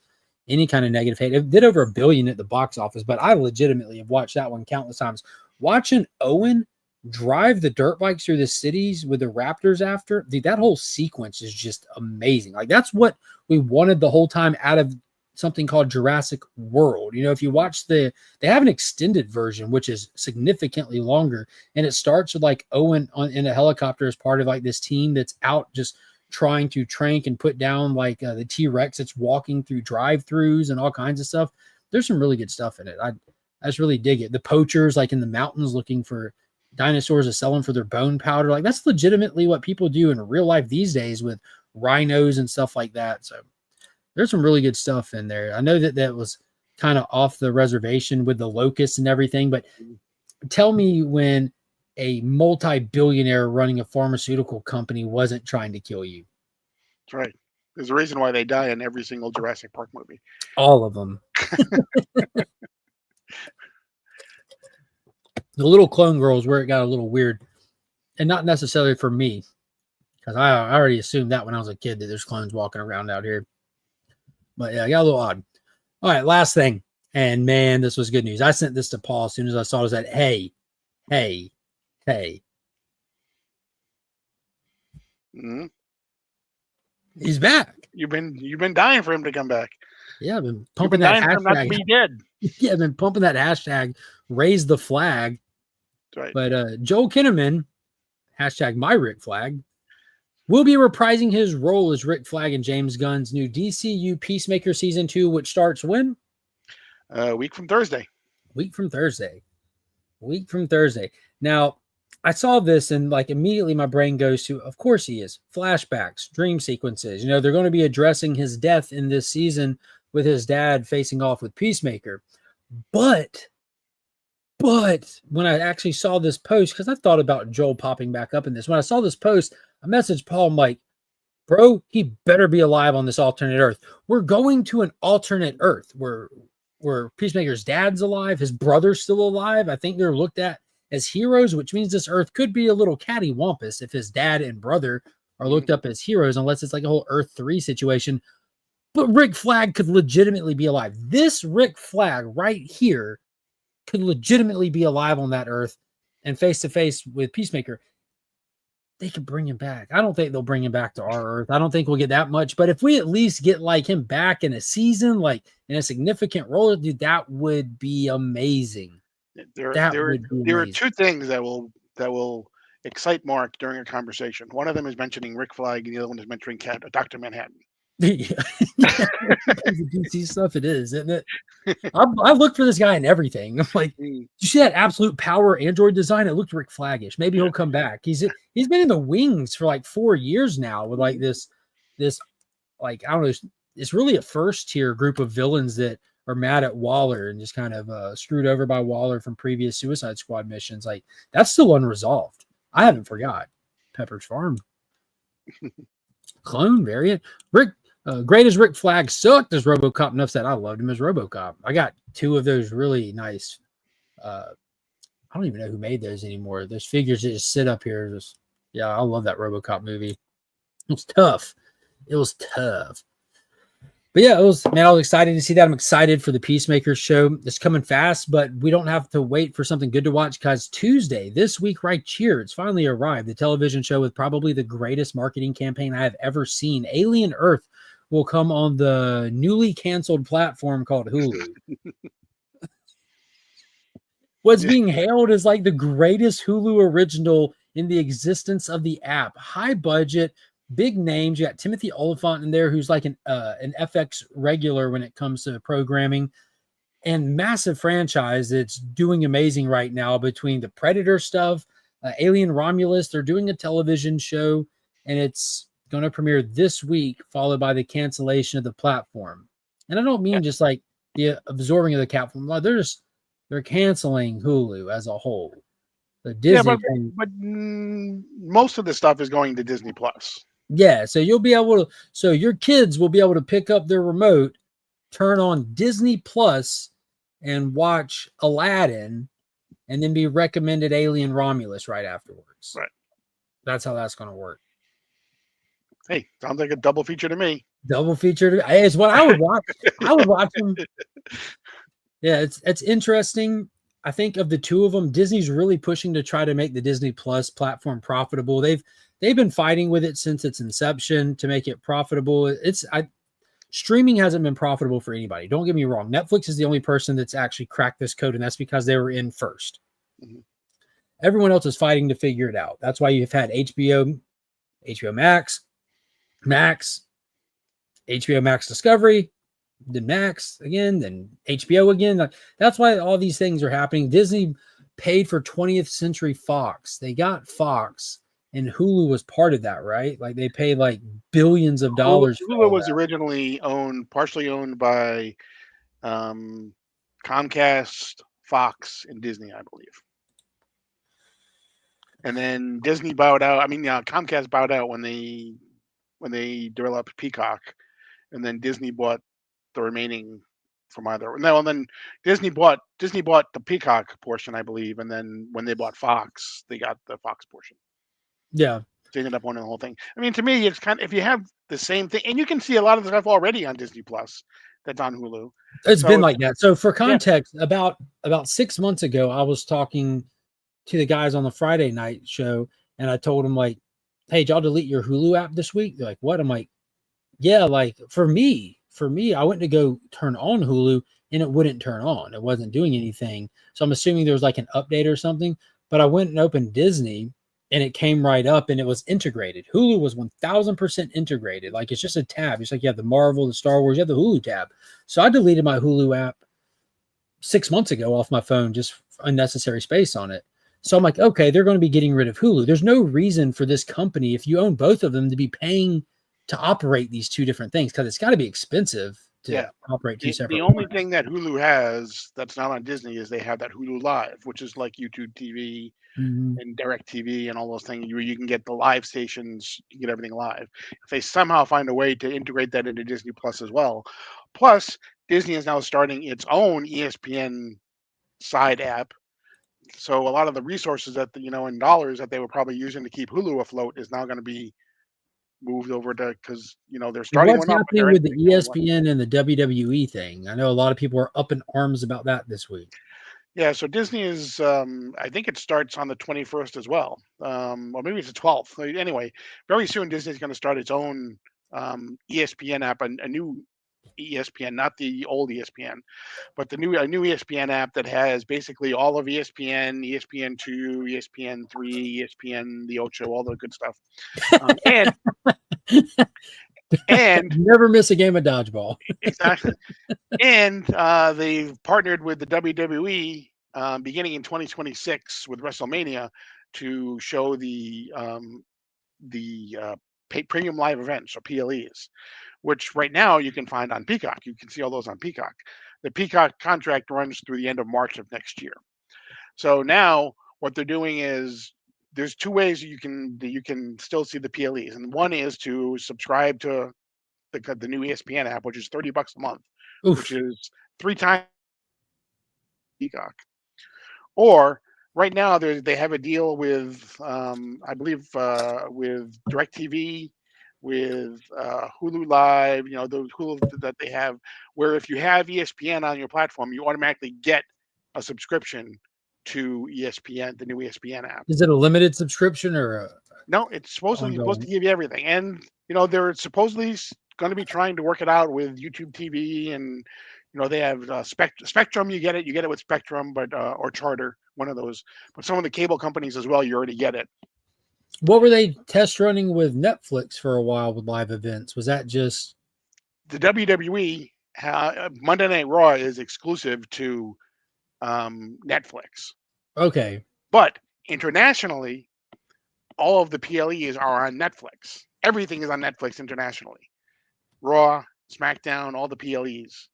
any kind of negative hate. It did over $1 billion at the box office, but I legitimately have watched that one countless times. Watching Owen drive the dirt bikes through the cities with the Raptors after, dude, that whole sequence is just amazing. Like that's what we wanted the whole time out of something called Jurassic World. You know, if you watch they have an extended version, which is significantly longer, and it starts with like Owen in a helicopter as part of like this team that's out just trying to trank and put down like the T-Rex that's walking through drive-throughs and all kinds of stuff. There's some really good stuff in it. I just really dig it. The poachers like in the mountains looking for dinosaurs to sell them for their bone powder. Like that's legitimately what people do in real life these days with rhinos and stuff like that. So there's some really good stuff in there. I know that was kind of off the reservation with the locusts and everything, but tell me when a multi-billionaire running a pharmaceutical company wasn't trying to kill you. That's right. There's a reason why they die in every single Jurassic Park movie. All of them. The little clone girls where it got a little weird, and not necessarily for me, because I already assumed that when I was a kid that there's clones walking around out here. But yeah, I got a little odd. All right, last thing. And man, this was good news. I sent this to Paul as soon as I saw it. I said, hey. Mm-hmm. He's back. You've been dying for him to come back. Yeah, I've been pumping that hashtag. Not to be dead. Yeah, I've been pumping that hashtag. Raise the flag. That's right. But Joel Kinnaman, hashtag my Rick Flag, will be reprising his role as Rick Flag in James Gunn's new DCU Peacemaker Season 2, which starts when? Week from Thursday. Week from Thursday. Now, I saw this and like immediately my brain goes to, of course he is, flashbacks, dream sequences. You know, they're going to be addressing his death in this season with his dad facing off with Peacemaker. But when I actually saw this post, because I thought about Joel popping back up in this, when I saw this post, I messaged Paul, I'm like, bro, he better be alive on this alternate Earth. We're going to an alternate Earth where Peacemaker's dad's alive, his brother's still alive. I think they're looked at as heroes, which means this Earth could be a little cattywampus if his dad and brother are looked up as heroes, unless it's like a whole Earth 3 situation. But Rick Flag could legitimately be alive. This Rick Flag right here could legitimately be alive on that Earth and face to face with Peacemaker. They could bring him back. I don't think they'll bring him back to our Earth. I don't think we'll get that much. But if we at least get like him back in a season, like in a significant role, dude, that would be amazing. There are 2 things that will that will excite Mark during a conversation. One of them is mentioning Rick Flag, and the other one is mentioning Dr. Manhattan. Yeah. The DC stuff, it is, isn't it? I look for this guy in everything. I'm like, Mm, you see that absolute power Android design? It looked Rick Flagish. Maybe yeah. he'll come back. He's been in the wings for like 4 years now with like this like I don't know. It's really a first tier group of villains that are mad at Waller and just kind of screwed over by Waller from previous Suicide Squad missions. Like that's still unresolved. I haven't forgot Pepper's Farm clone variant. Rick, great as Rick Flag sucked as RoboCop. Enough said. I loved him as RoboCop. I got 2 of those really nice. I don't even know who made those anymore. Those figures that just sit up here. Yeah, I love that RoboCop movie. It was tough. It was tough. But yeah, I was excited to see that. I'm excited for the Peacemaker show. It's coming fast, but we don't have to wait for something good to watch because Tuesday, this week, right here, it's finally arrived. The television show with probably the greatest marketing campaign I have ever seen. Alien Earth will come on the newly canceled platform called Hulu. What's being hailed as like the greatest Hulu original in the existence of the app. High budget, big names. You got Timothy Oliphant in there, who's like an FX regular when it comes to programming, and massive franchise that's doing amazing right now between the Predator stuff, Alien Romulus. They're doing a television show, and it's going to premiere this week, followed by the cancellation of the platform. And I don't mean just like the absorbing of the platform. They're canceling Hulu as a whole. The Yeah, Disney most of the stuff is going to Disney Plus. Yeah, so you'll be able to, so your kids will be able to pick up their remote, turn on Disney Plus, and watch Aladdin, and then be recommended Alien Romulus right afterwards. Right. That's how that's going to work. Hey, sounds like a double feature to me. Double feature is what I would watch. I would watch them. Yeah, it's interesting. I think of the 2 of them, Disney's really pushing to try to make the Disney Plus platform profitable. They've been fighting with it since its inception to make it profitable. Streaming hasn't been profitable for anybody. Don't get me wrong. Netflix is the only person that's actually cracked this code, and that's because they were in first. Mm-hmm. Everyone else is fighting to figure it out. That's why you've had HBO Max, HBO Max Discovery, then Max again, then HBO again. That's why all these things are happening. Disney paid for 20th Century Fox. They got Fox, and Hulu was part of that, right? Like they paid like billions of dollars. Hulu was originally partially owned by Comcast, Fox, and Disney, I believe. And then Disney bowed out. I mean, Comcast bowed out when they developed Peacock, and then Disney bought the remaining from either. No, and then Disney bought the Peacock portion, I believe, and then when they bought Fox, they got the Fox portion. Yeah. They ended up owning the whole thing. I mean, to me, it's kind of, if you have the same thing, and you can see a lot of the stuff already on Disney Plus that's on Hulu. It's been like that. So for context, about 6 months ago, I was talking to the guys on the Friday night show, and I told them like, "Hey, did y'all delete your Hulu app this week?" They're like, "What?" I'm like, "Yeah, like for me, I went to go turn on Hulu, and it wouldn't turn on. It wasn't doing anything. So I'm assuming there was like an update or something. But I went and opened Disney, and it came right up, and it was integrated. Hulu was 1000% integrated. Like it's just a tab. It's like you have the Marvel, the Star Wars, you have the Hulu tab. So I deleted my Hulu app 6 months ago off my phone, just unnecessary space on it. So I'm like, okay, they're going to be getting rid of Hulu. There's no reason for this company, if you own both of them, to be paying to operate these 2 different things, because it's got to be expensive to operate 2 separate. The only thing that Hulu has that's not on Disney is they have that Hulu Live, which is like YouTube TV and Direct TV and all those things. You can get the live stations, you get everything live. If they somehow find a way to integrate that into Disney Plus as well. Plus, Disney is now starting its own ESPN side app. So a lot of the resources that in dollars that they were probably using to keep Hulu afloat is now going to be moved over to, because they're starting. What's happening with the ESPN and the WWE thing? I know a lot of people are up in arms about that this week. Yeah, so Disney is, I think it starts on the 21st as well, or maybe it's the 12th. Anyway, very soon Disney's going to start its own ESPN app, a new ESPN, not the old ESPN, but the new ESPN app that has basically all of ESPN, ESPN2, ESPN3, ESPN, the Ocho, all the good stuff. And Never miss a game of dodgeball. exactly. And they've partnered with the WWE beginning in 2026 with WrestleMania to show the premium live events, or PLEs, which right now you can find on Peacock. You can see all those on Peacock. The Peacock contract runs through the end of March of next year. So now what they're doing is there's two ways you can still see the PLEs, and one is to subscribe to the new ESPN app, which is $30 a month, which is 3 times Peacock. Or right now they have a deal with I believe with DirecTV, with Hulu Live, those Hulu that they have, where if you have ESPN on your platform, you automatically get a subscription to ESPN, the new ESPN app. Is it a limited subscription or no? It's supposed to give you everything, and they're supposedly going to be trying to work it out with YouTube TV, and they have Spectrum. You get it with Spectrum, but or Charter, one of those. But some of the cable companies as well, you already get it. What were they test running with Netflix for a while with live events? Was that just the WWE? Monday Night Raw is exclusive to Netflix. Okay, but internationally, all of the PLEs are on Netflix. Everything is on Netflix internationally. Raw, SmackDown, all the PLEs.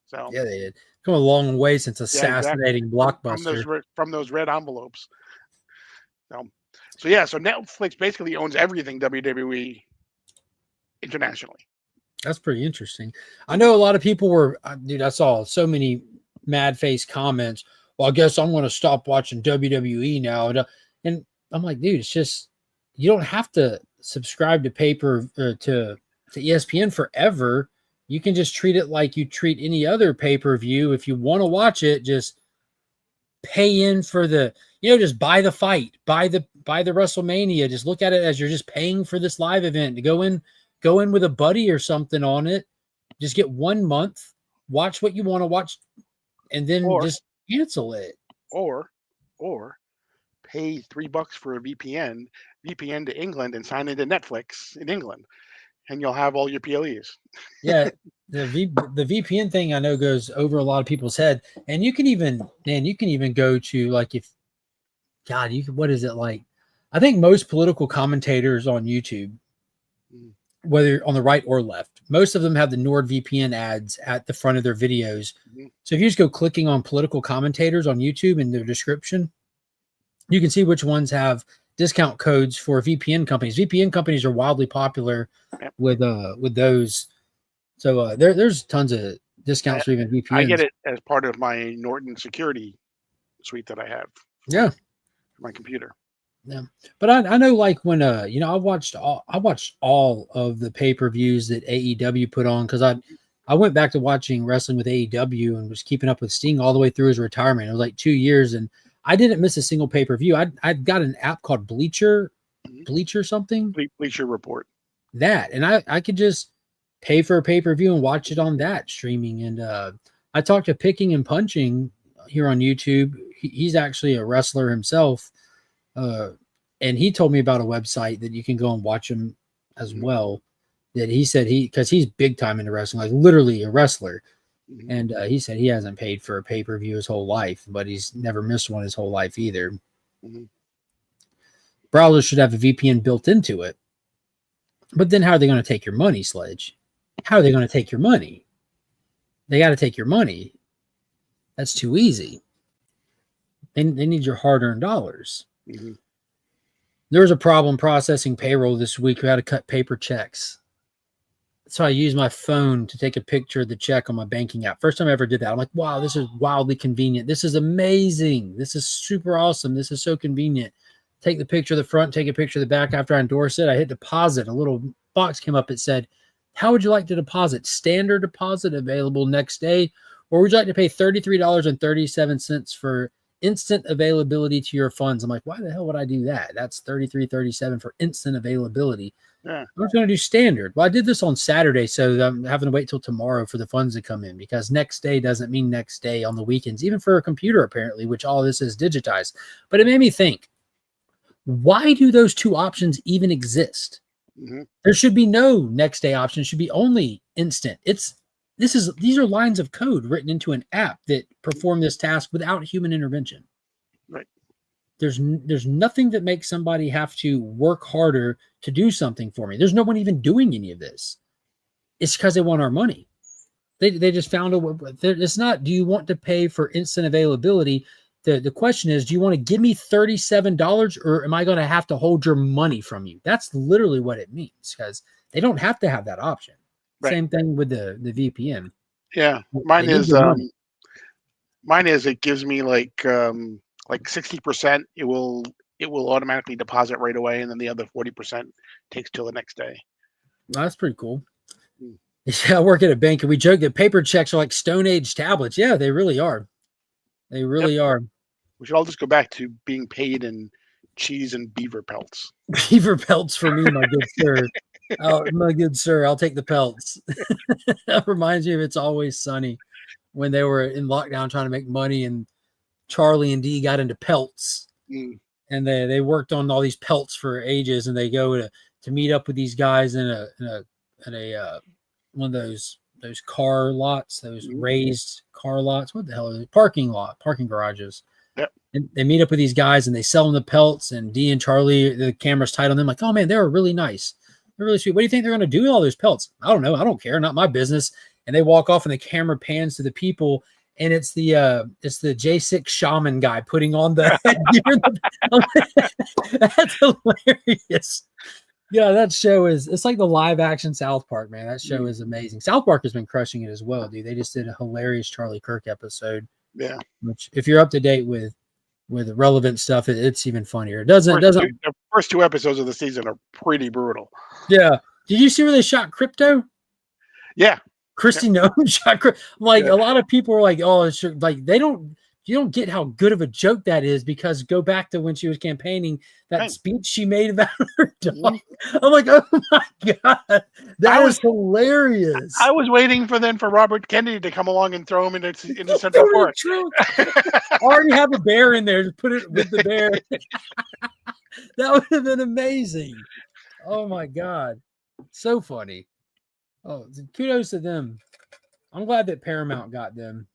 So yeah, they did come a long way since assassinating Blockbuster from those red envelopes. So Netflix basically owns everything WWE internationally. That's pretty interesting. I know a lot of people were, dude, I saw so many mad face comments. Well, I guess I'm going to stop watching WWE now. And I'm like, dude, it's just, you don't have to subscribe to to ESPN forever. You can just treat it like you treat any other pay-per-view. If you want to watch it, just pay in for just buy the fight, buy the WrestleMania. Just look at it as you're just paying for this live event to go in with a buddy or something on it. Just get 1 month, watch what you want to watch, and then just cancel it. Or pay $3 for a VPN to England, and sign into Netflix in England, and you'll have all your PLEs. Yeah, the VPN thing I know goes over a lot of people's head, and you can even go to, like, what is it like? I think most political commentators on YouTube, whether on the right or left, most of them have the NordVPN ads at the front of their videos. Mm-hmm. So if you just go clicking on political commentators on YouTube in their description, you can see which ones have discount codes for VPN companies. VPN companies are wildly popular with those. So there's tons of discounts for even VPNs. I get it as part of my Norton security suite that I have. For my computer. Yeah, but I know, like, when I watched all of the pay-per-views that AEW put on, because I went back to watching wrestling with AEW and was keeping up with Sting all the way through his retirement. It was like 2 years, and I didn't miss a single pay-per-view. I'd got an app called Bleacher something. Bleacher Report. That, and I could just pay for a pay-per-view and watch it on that streaming. And I talked to Picking and Punching here on YouTube. He's actually a wrestler himself. And he told me about a website that you can go and watch him as well. That he said because he's big time into wrestling, like literally a wrestler. Mm-hmm. And he said he hasn't paid for a pay-per-view his whole life, but he's never missed one his whole life either. Mm-hmm. Browsers should have a VPN built into it. But then how are they going to take your money, Sledge? How are they going to take your money? They got to take your money. That's too easy. They need your hard-earned dollars. Mm-hmm. There was a problem processing payroll this week. We had to cut paper checks. So I used my phone to take a picture of the check on my banking app. First time I ever did that. I'm like, wow, this is wildly convenient. This is amazing. This is super awesome. This is so convenient. Take the picture of the front, take a picture of the back. After I endorse it, I hit deposit. A little box came up. It said, how would you like to deposit? Standard deposit available next day. Or would you like to pay $33.37 for instant availability to your funds. I'm like, why the hell would I do that? That's $33.37 for instant availability. Yeah. I'm just going to do standard. Well, I did this on Saturday, so I'm having to wait till tomorrow for the funds to come in, because next day doesn't mean next day on the weekends, even for a computer, apparently, which all this is digitized. But it made me think, why do those two options even exist? Mm-hmm. There should be no next day option. It should be only instant. These are lines of code written into an app that perform this task without human intervention. Right. There's nothing that makes somebody have to work harder to do something for me. There's no one even doing any of this. It's because they want our money. They just found it's not, do you want to pay for instant availability? The question is, do you want to give me $37, or am I going to have to hold your money from you? That's literally what it means, because they don't have to have that option. Right. Same thing with the VPN. Yeah, mine is it gives me like 60%. It will automatically deposit right away, and then the other 40% takes till the next day. Well, that's pretty cool. Yeah, I work at a bank, and we joke that paper checks are like Stone Age tablets. Yeah, they really are. They really are. We should all just go back to being paid in cheese and beaver pelts. Beaver pelts for me, my good sir. Oh, my good sir, I'll take the pelts. That reminds me of It's Always Sunny, when they were in lockdown trying to make money, and Charlie and Dee got into pelts. And they worked on all these pelts for ages, and they go to meet up with these guys in a one of those car lots, those raised car lots. What the hell is it? Parking garages. Yep. And they meet up with these guys, and they sell them the pelts, and Dee and Charlie, the camera's tight on them, like, oh man, they're really nice. They're really sweet. What do you think they're going to do with all those pelts? I don't know. I don't care. Not my business. And they walk off, and the camera pans to the people, and it's the J6 shaman guy putting on the That's hilarious. Yeah, that show it's like the live action South Park, man. That show is amazing. South Park has been crushing it as well, dude. They just did a hilarious Charlie Kirk episode. Yeah. Which, if you're up to date with relevant stuff, it's even funnier. The first two episodes of the season are pretty brutal. Yeah. Did you see where they shot Crypto? Yeah. Christy Nolan shot Crypto. Like, a lot of people are like, oh, it's like you don't get how good of a joke that is, because go back to when she was campaigning, that speech she made about her dog. I'm like, oh my God, that was hilarious. I was waiting for Robert Kennedy to come along and throw him into Central Park. Already have a bear in there to put it with the bear. That would have been amazing. Oh my God. So funny. Oh, kudos to them. I'm glad that Paramount got them.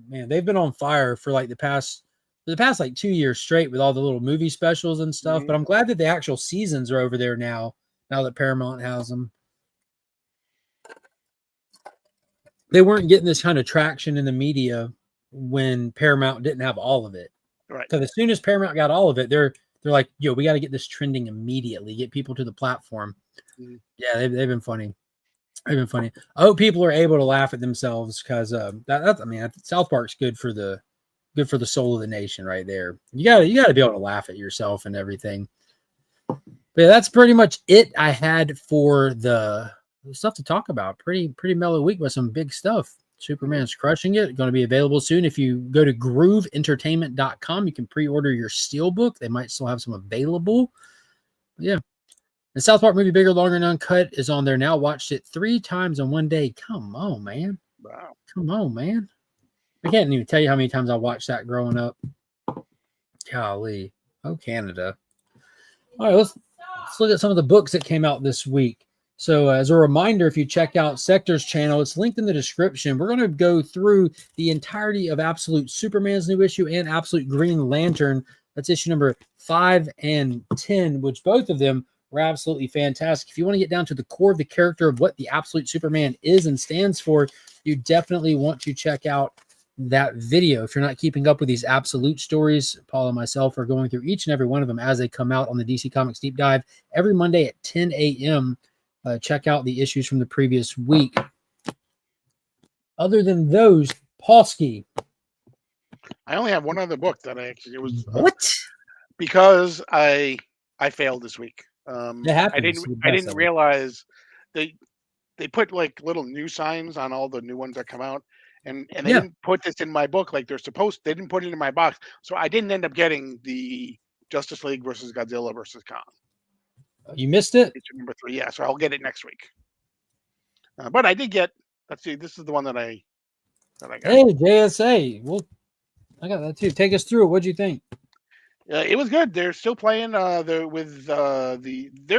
Man, they've been on fire for like the past like 2 years straight with all the little movie specials and stuff. But I'm glad that the actual seasons are over there now that Paramount has them. They weren't getting this kind of traction in the media when Paramount didn't have all of it. Right. So as soon as Paramount got all of it, they're like, yo, we got to get this trending immediately, get people to the platform. Yeah, they've been funny. They've been funny. I hope people are able to laugh at themselves, because South Park's good for the soul of the nation right there. You gotta be able to laugh at yourself and everything. But yeah, that's pretty much it I had for the stuff to talk about. Pretty mellow week with some big stuff. Superman's crushing it. Going to be available soon. If you go to grooveentertainment.com, you can pre-order your Steelbook. They might still have some available. But yeah. The South Park movie, Bigger, Longer, and Uncut, is on there now. Watched it 3 times in one day. Come on, man. Wow. Come on, man. I can't even tell you how many times I watched that growing up. Golly. Oh, Canada. All right, let's look at some of the books that came out this week. So as a reminder, if you check out Sector's channel, it's linked in the description. We're going to go through the entirety of Absolute Superman's new issue and Absolute Green Lantern. That's issue number 5 and 10, which both of them were absolutely fantastic. If you want to get down to the core of the character of what the Absolute Superman is and stands for, you definitely want to check out that video. If you're not keeping up with these Absolute stories, Paul and myself are going through each and every one of them as they come out on the DC Comics Deep Dive every Monday at 10 a.m. Check out the issues from the previous week. Other than those, Paulski. I only have one other book that I actually what? Because I failed this week. I didn't realize they put like little new signs on all the new ones that come out, and they didn't put this in my book like they're supposed. They didn't put it in my box, so I didn't end up getting the Justice League versus Godzilla versus Kong. You missed it? Issue number 3, yeah. So I'll get it next week. But I did get. Let's see. This is the one that I got. Hey, JSA. Well, I got that too. Take us through it. What'd you think? It was good. They're still playing there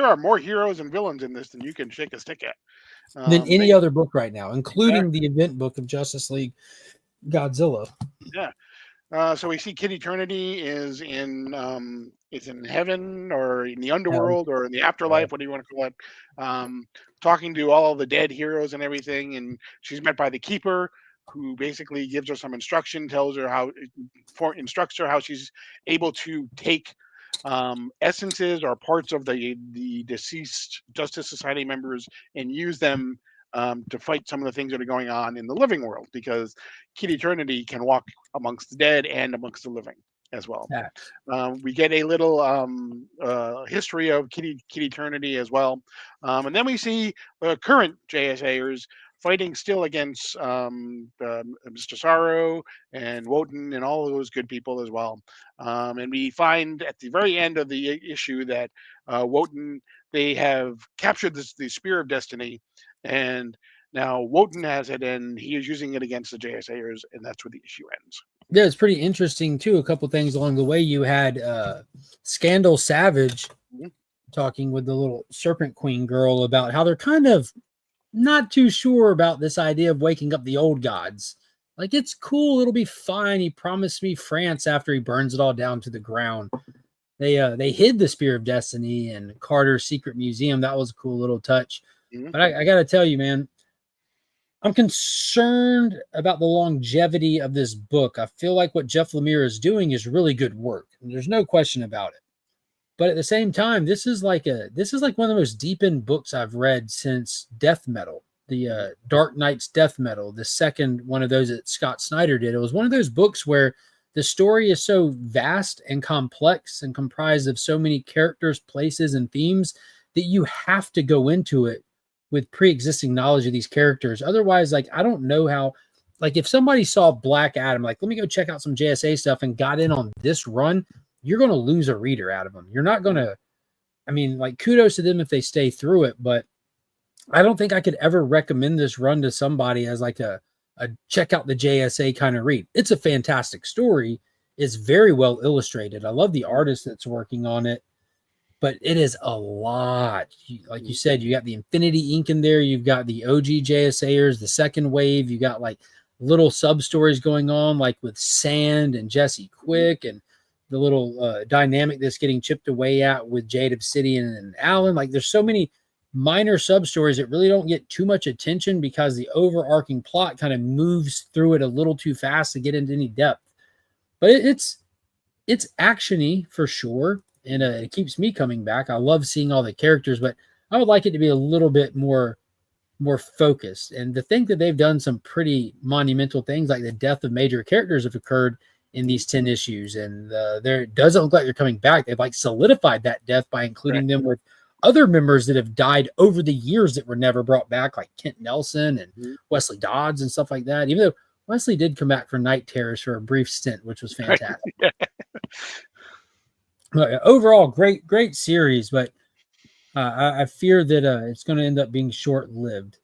are more heroes and villains in this than you can shake a stick at. Than any other book right now, including the event book of Justice League Godzilla. Yeah. So we see Kid Eternity is in heaven or in the underworld or in the afterlife. What do you want to call it? Talking to all the dead heroes and everything, and she's met by the Keeper, who basically gives her some instruction, instructs her how she's able to take essences or parts of the deceased Justice Society members and use them to fight some of the things that are going on in the living world, because Kid Eternity can walk amongst the dead and amongst the living as well. We get a little history of Kid Eternity as well. And then we see current JSAers fighting still against Mr. Sorrow and Wotan and all of those good people as well. And we find at the very end of the issue that Wotan, they have captured the Spear of Destiny, and now Wotan has it, and he is using it against the JSAers, and that's where the issue ends. Yeah, it's pretty interesting too. A couple things along the way. You had Scandal Savage talking with the little Serpent Queen girl about how they're kind of not too sure about this idea of waking up the old gods. Like, it's cool, it'll be fine. He promised me France after he burns it all down to the ground. They hid the Spear of Destiny in Carter's secret museum. That was a cool little touch. But I got to tell you, man, I'm concerned about the longevity of this book. I feel like what Jeff Lemire is doing is really good work, and there's no question about it. But at the same time, this is like one of the most deep-in books I've read since Death Metal, the Dark Knight's Death Metal, the second one of those that Scott Snyder did. It was one of those books where the story is so vast and complex and comprised of so many characters, places, and themes that you have to go into it with pre-existing knowledge of these characters. Otherwise, like, I don't know how, like, if somebody saw Black Adam, like, let me go check out some JSA stuff and got in on this run, you're going to lose a reader out of them. You're not going to, I mean, like, kudos to them if they stay through it, but I don't think I could ever recommend this run to somebody as like a check out the JSA kind of read. It's a fantastic story. It's very well illustrated. I love the artist that's working on it, but it is a lot. Like you said, you got the Infinity Ink in there. You've got the OG JSAers, the second wave. You got like little sub stories going on, like with Sand and Jesse Quick, and the little dynamic that's getting chipped away at with Jade Obsidian and Alan. Like, there's so many minor sub stories that really don't get too much attention because the overarching plot kind of moves through it a little too fast to get into any depth. But it's actiony for sure, and it keeps me coming back. I love seeing all the characters, but I would like it to be a little bit more focused. And to think that they've done some pretty monumental things, like the death of major characters have occurred in these 10 issues, and there doesn't look like they're coming back. They've like solidified that death by including them with other members that have died over the years that were never brought back, like Kent Nelson and Wesley Dodds and stuff like that. Even though Wesley did come back for Night Terrors for a brief stint, which was fantastic. But overall, great series, but I fear that it's going to end up being short-lived.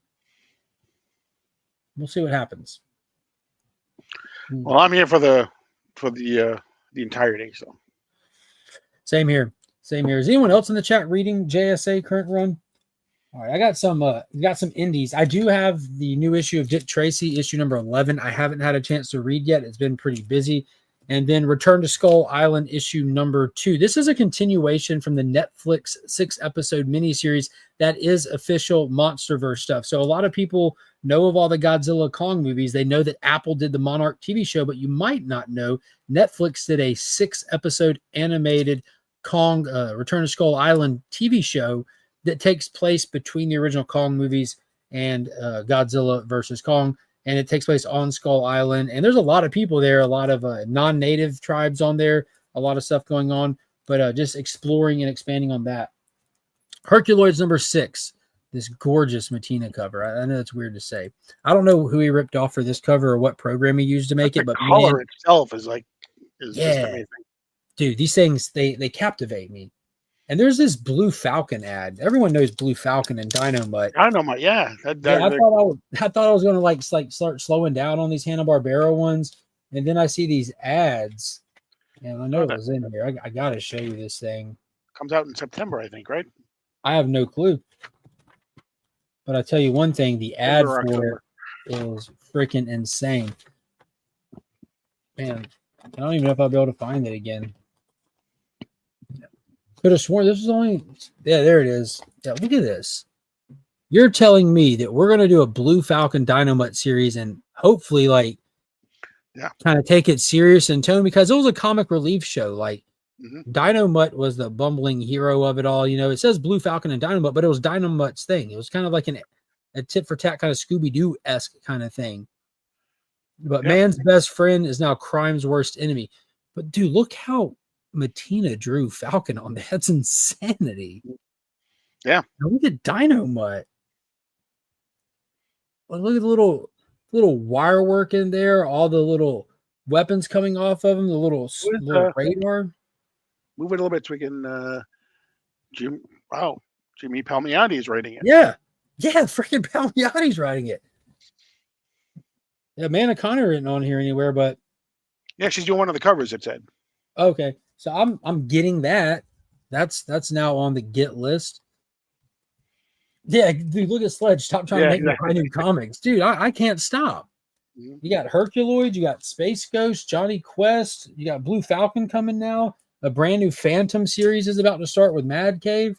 We'll see what happens. Well, I'm here for the entirety. So same here. Is anyone else in the chat reading JSA current run? All right, I got some indies. I do have the new issue of Dick Tracy, issue number 11. I haven't had a chance to read yet. It's been pretty busy. And then Return to Skull Island, issue number 2. This is a continuation from the Netflix 6-episode miniseries that is official MonsterVerse stuff. So a lot of people know of all the Godzilla Kong movies. They know that Apple did the Monarch TV show, but you might not know Netflix did a 6-episode animated Kong Return to Skull Island TV show that takes place between the original Kong movies and Godzilla versus Kong. And it takes place on Skull Island. And there's a lot of people there, a lot of non-native tribes on there, a lot of stuff going on, but just exploring and expanding on that. Herculoids number 6. this gorgeous Matina cover. I know it's weird to say. I don't know who he ripped off for this cover or what program he used to make it, but the color man, itself is just yeah, amazing. dude, these things they captivate me. And there's this Blue Falcon ad. Everyone knows Blue Falcon and Dynamite. Dynamite, yeah. I thought I was gonna like start slowing down on these Hanna-Barbera ones, and then I see these ads, and I know it was in here. I gotta show you this thing. Comes out in September, I think, right? I have no clue, but I tell you one thing: the ad for it is freaking insane. Man, I don't even know if I'll be able to find it again. Could have sworn this was only, yeah, there it is. Yeah, look at this. You're telling me that we're going to do a Blue Falcon Dynamite series and hopefully kind of take it serious in tone, because it was a comic relief show. Like Dynamite was the bumbling hero of it all. You know, it says Blue Falcon and Dynamite, but it was Dynamite's thing. It was kind of like a tit for tat kind of Scooby-Doo-esque kind of thing. But man's best friend is now crime's worst enemy. But dude, look how Matina drew Falcon on that. That's insanity. Yeah. Now look at Dynamite. Look at the little wire work in there, all the little weapons coming off of them, the little radar. Move it a little bit so we can Jimmy Palmiotti is writing it. Yeah, freaking Palmiotti's writing it. Yeah, Amanda Connor written on here anywhere, but yeah, she's doing one of the covers, it said. Okay. So I'm getting that. That's now on the get list. Yeah, dude, look at Sledge. Stop trying to make me buy new comics. Dude, I can't stop. You got Herculoid, you got Space Ghost, Johnny Quest, you got Blue Falcon coming now. A brand new Phantom series is about to start with Mad Cave.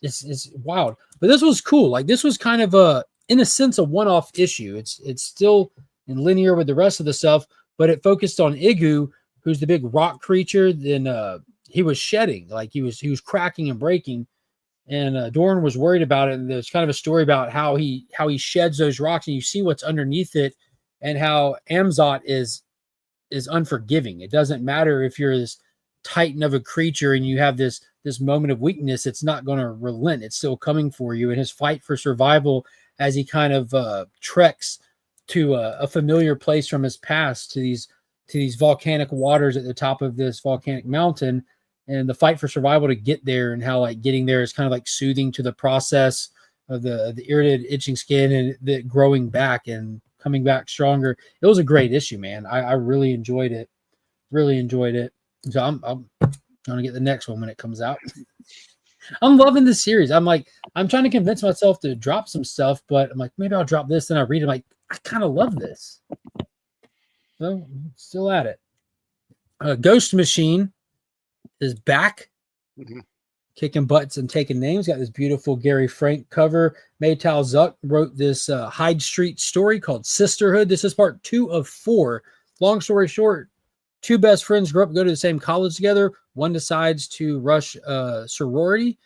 It's wild. But this was cool. Like, this was kind of in a sense, a one-off issue. It's still in linear with the rest of the stuff, but it focused on Igu, who's the big rock creature. Then he was shedding, like he was cracking and breaking, and Dorn was worried about it. And there's kind of a story about how he sheds those rocks, and you see what's underneath it, and how Amzot is unforgiving. It doesn't matter if you're this titan of a creature and you have this moment of weakness, it's not going to relent. It's still coming for you. And his fight for survival as he kind of treks to a familiar place from his past, to these volcanic waters at the top of this volcanic mountain, and the fight for survival to get there, and how like getting there is kind of like soothing to the process of the irritated, itching skin, and the growing back and coming back stronger. It was a great issue, man. I really enjoyed it. Really enjoyed it. So I'm trying to get the next one when it comes out. I'm loving this series. I'm trying to convince myself to drop some stuff, but I'm like, maybe I'll drop this. Then I read it. I'm like, I kind of love this. So still at it. Ghost Machine is back, kicking butts and taking names. Got this beautiful Gary Frank cover. Maytal Zuck wrote this Hyde Street story called Sisterhood. This is part 2 of 4. Long story short, 2 best friends grow up, go to the same college together. One decides to rush sorority,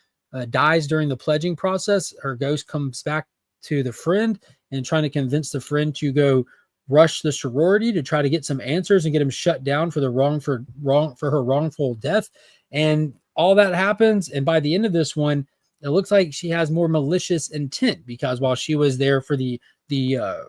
dies during the pledging process. Her ghost comes back to the friend and trying to convince the friend to go rush the sorority to try to get some answers and get him shut down for her wrongful death. And all that happens. And by the end of this one, it looks like she has more malicious intent, because while she was there for the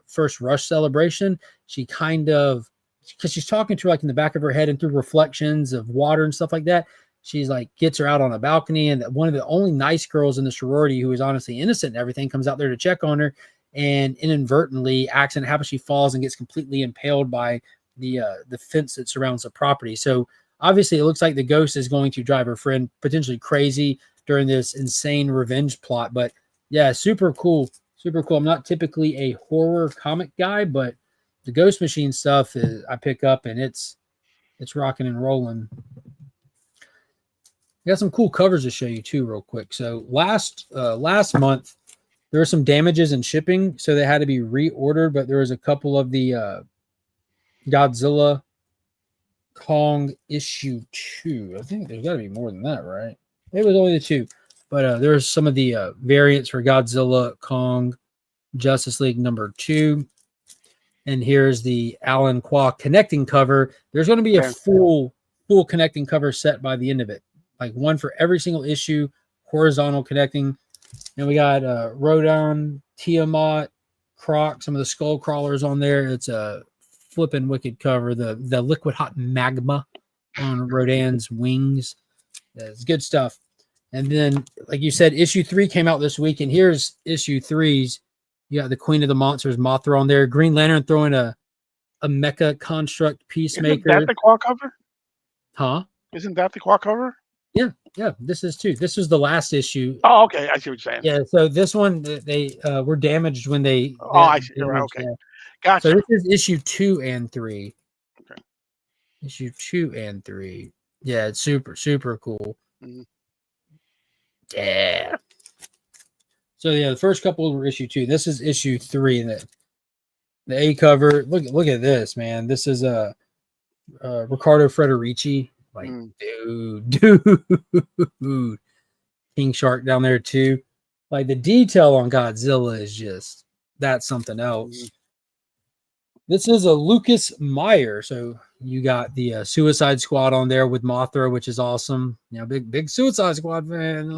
first rush celebration, she kind of, because she's talking to her like in the back of her head and through reflections of water and stuff like that, she's like gets her out on a balcony, and one of the only nice girls in the sorority, who is honestly innocent and everything, comes out there to check on her, and inadvertently, accident happens, she falls and gets completely impaled by the fence that surrounds the property. So obviously it looks like the ghost is going to drive her friend potentially crazy during this insane revenge plot. But yeah, super cool. I'm not typically a horror comic guy, but the Ghost Machine stuff I pick up, and it's rocking and rolling. I got some cool covers to show you too, real quick. So last month there were some damages in shipping, so they had to be reordered. But there was a couple of the Godzilla Kong issue 2. I think there's got to be more than that, right? It was only the 2, but there's some of the variants for Godzilla Kong Justice League number 2. And here's the Alan Qua connecting cover. There's going to be a full connecting cover set by the end of it. Like one for every single issue, horizontal connecting. And we got Rodon, Tiamat, Croc, some of the skull crawlers on there. It's a flipping wicked cover. The liquid hot magma on Rodin's wings. It's good stuff. And then, like you said, issue 3 came out this week, and here's issue 3's. You got the Queen of the Monsters, Mothra on there. Green Lantern throwing a mecha construct Peacemaker. Isn't that the quad cover? Huh? Isn't that the quad cover? Yeah. This is too. This was the last issue. Oh, okay. I see what you're saying. Yeah. So this one, they were damaged when they. Oh, I see. Right, okay. Yeah. Gotcha. So this is issue 2 and 3. Okay. Issue 2 and 3. Yeah, it's super, super cool. Mm-hmm. Yeah. So yeah, the first couple were issue 2. This is issue 3. And the A cover. Look at this, man. This is Riccardo Federici. Like, dude. King Shark down there too. Like, the detail on Godzilla is just, that's something else. This is a Lucas Meyer. So you got the Suicide Squad on there with Mothra, which is awesome. You know, big Suicide Squad fan.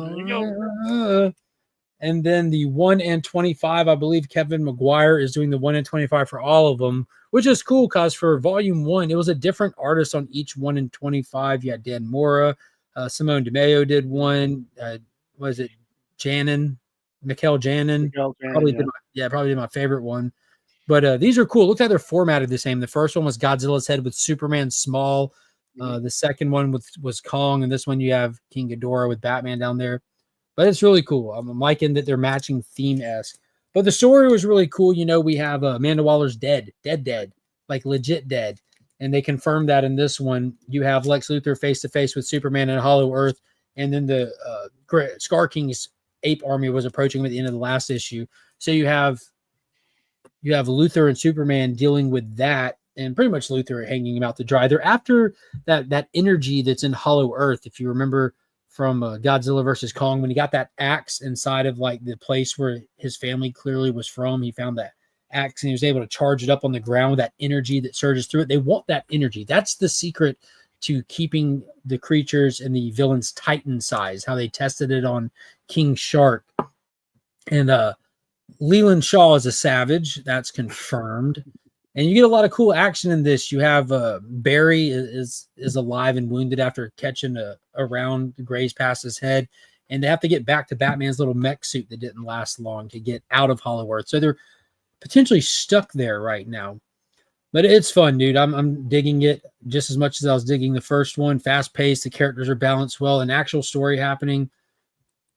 And then the 1 and 25, I believe Kevin McGuire is doing the 1 and 25 for all of them, which is cool because for volume 1, it was a different artist on each 1 and 25. You had Dan Mora, Simone DeMeo did one. Was it Mikkel Janin? Probably did my favorite one. But these are cool. Looks like they're formatted the same. The first one was Godzilla's head with Superman small. The second one was Kong, and this one you have King Ghidorah with Batman down there. But it's really cool. I'm liking that they're matching theme-esque. But the story was really cool. You know, we have Amanda Waller's dead, like legit dead. And they confirmed that in this one. You have Lex Luthor face-to-face with Superman in Hollow Earth. And then the Scar King's ape army was approaching him at the end of the last issue. So you have Luthor and Superman dealing with that. And pretty much Luthor hanging him out to dry. They're after that energy that's in Hollow Earth. If you remember from Godzilla versus Kong, when he got that axe inside of like the place where his family clearly was from, he found that axe and he was able to charge it up on the ground with that energy that surges through it. They want that energy. That's the secret to keeping the creatures and the villains Titan size, how they tested it on King Shark. And Leland Shaw is a savage. That's confirmed. And you get a lot of cool action in this. You have Barry is alive and wounded after catching a round grazed past his head. And they have to get back to Batman's little mech suit that didn't last long to get out of Hollow Earth. So they're potentially stuck there right now. But it's fun, dude. I'm digging it just as much as I was digging the first one. Fast-paced, the characters are balanced well, an actual story happening.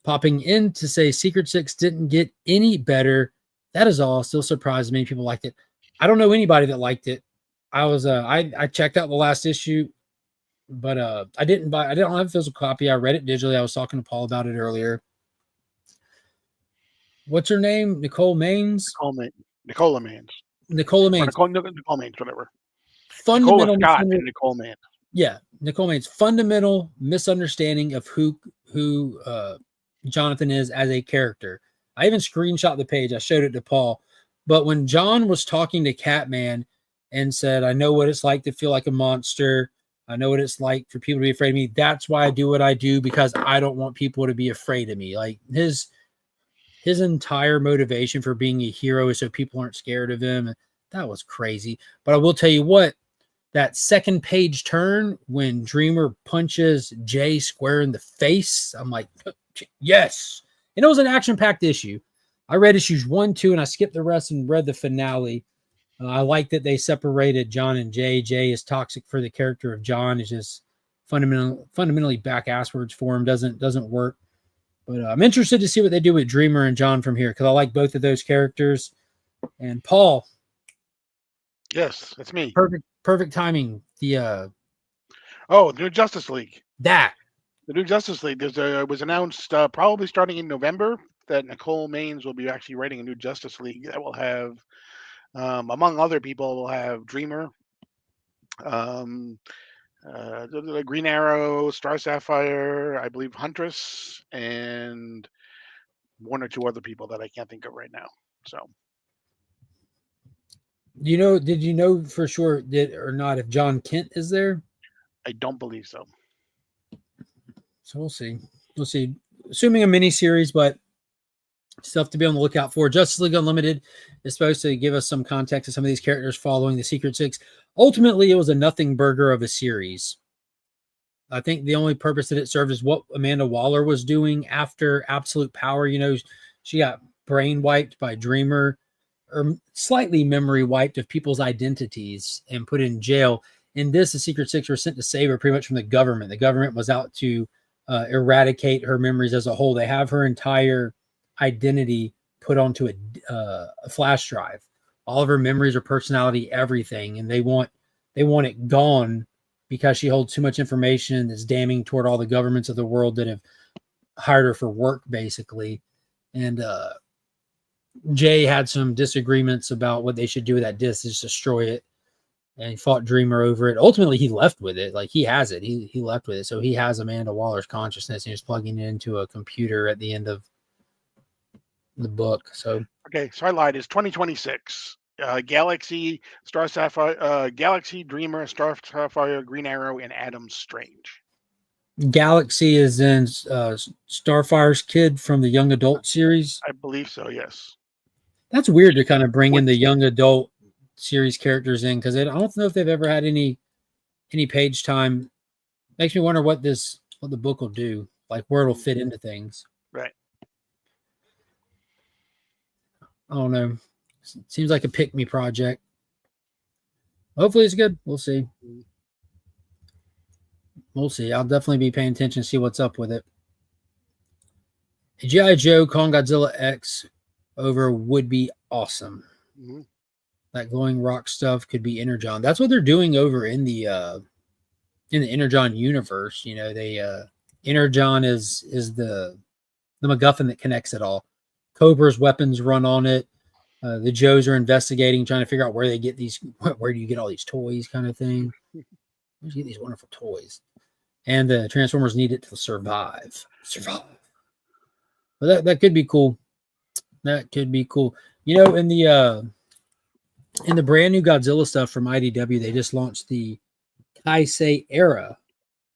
Popping in to say Secret Six didn't get any better. That is all. Still surprised many people liked it. I don't know anybody that liked it. I checked out the last issue, but I didn't have a physical copy. I read it digitally. I was talking to Paul about it earlier. What's her name? Nicole Maines? Nicola Maines. Nicole Maines, whatever. Fundamental Scott and Nicole Maines. Yeah, Nicole Maines. Fundamental misunderstanding of who Jonathan is as a character. I even screenshot the page. I showed it to Paul. But when John was talking to Catman and said, I know what it's like to feel like a monster. I know what it's like for people to be afraid of me. That's why I do what I do, because I don't want people to be afraid of me. Like his entire motivation for being a hero is so people aren't scared of him. That was crazy. But I will tell you what, that second page turn when Dreamer punches Jay square in the face, I'm like, yes. And it was an action-packed issue. I read issues 1, 2, and I skipped the rest and read the finale. I like that they separated John and Jay. Jay is toxic for the character of John. It's just fundamentally back-ass words for him. Doesn't work. But I'm interested to see what they do with Dreamer and John from here, because I like both of those characters. And Paul. Yes, that's me. Perfect timing. The New Justice League. The New Justice League. It was announced probably starting in November that Nicole Maines will be actually writing a new Justice League that will have, among other people, will have Dreamer, the Green Arrow, Star Sapphire, I believe Huntress, and one or two other people that I can't think of right now. So, did you know for sure or not if John Kent is there? I don't believe so. So we'll see. Assuming a mini series, but Stuff to be on the lookout for. Justice League Unlimited is supposed to give us some context to some of these characters following the Secret Six. Ultimately, it was a nothing burger of a series. I think the only purpose that it served is what Amanda Waller was doing after Absolute Power. You know, she got brain wiped by Dreamer, or slightly memory wiped of people's identities and put in jail. In this, the Secret Six were sent to save her pretty much from the government. The government was out to eradicate her memories as a whole. They have her entire identity put onto a flash drive. All of her memories, her personality, everything, and they want it gone because she holds too much information that's damning toward all the governments of the world that have hired her for work, basically. And Jay had some disagreements about what they should do with that disc, just destroy it. And he fought Dreamer over it. Ultimately, he left with it. Like, he has it. He left with it. So he has Amanda Waller's consciousness, and he's plugging it into a computer at the end of the book. So okay, so I lied. It's 2026. Galaxy, Star Sapphire, Galaxy, Dreamer, Star Sapphire, Green Arrow, and Adam Strange. Galaxy is in Starfire's kid from the young adult series. I believe so, yes. That's weird to kind of bring in the young adult series characters in, because I don't know if they've ever had any page time. Makes me wonder what the book will do, like where it'll fit into things. Right. I don't know. Seems like a pick-me project. Hopefully it's good. We'll see. We'll see. I'll definitely be paying attention to see what's up with it. G.I. Joe Kong Godzilla X over would be awesome. Mm-hmm. That glowing rock stuff could be Energon. That's what they're doing over in the Energon universe. You know, they Energon is the MacGuffin that connects it all. Cobra's weapons run on it. The Joes are investigating, trying to figure out where they get these. Where do you get all these toys, kind of thing? Where do you get these wonderful toys? And the Transformers need it to survive. But that could be cool. That could be cool. You know, in the brand new Godzilla stuff from IDW, they just launched the Kaisei era.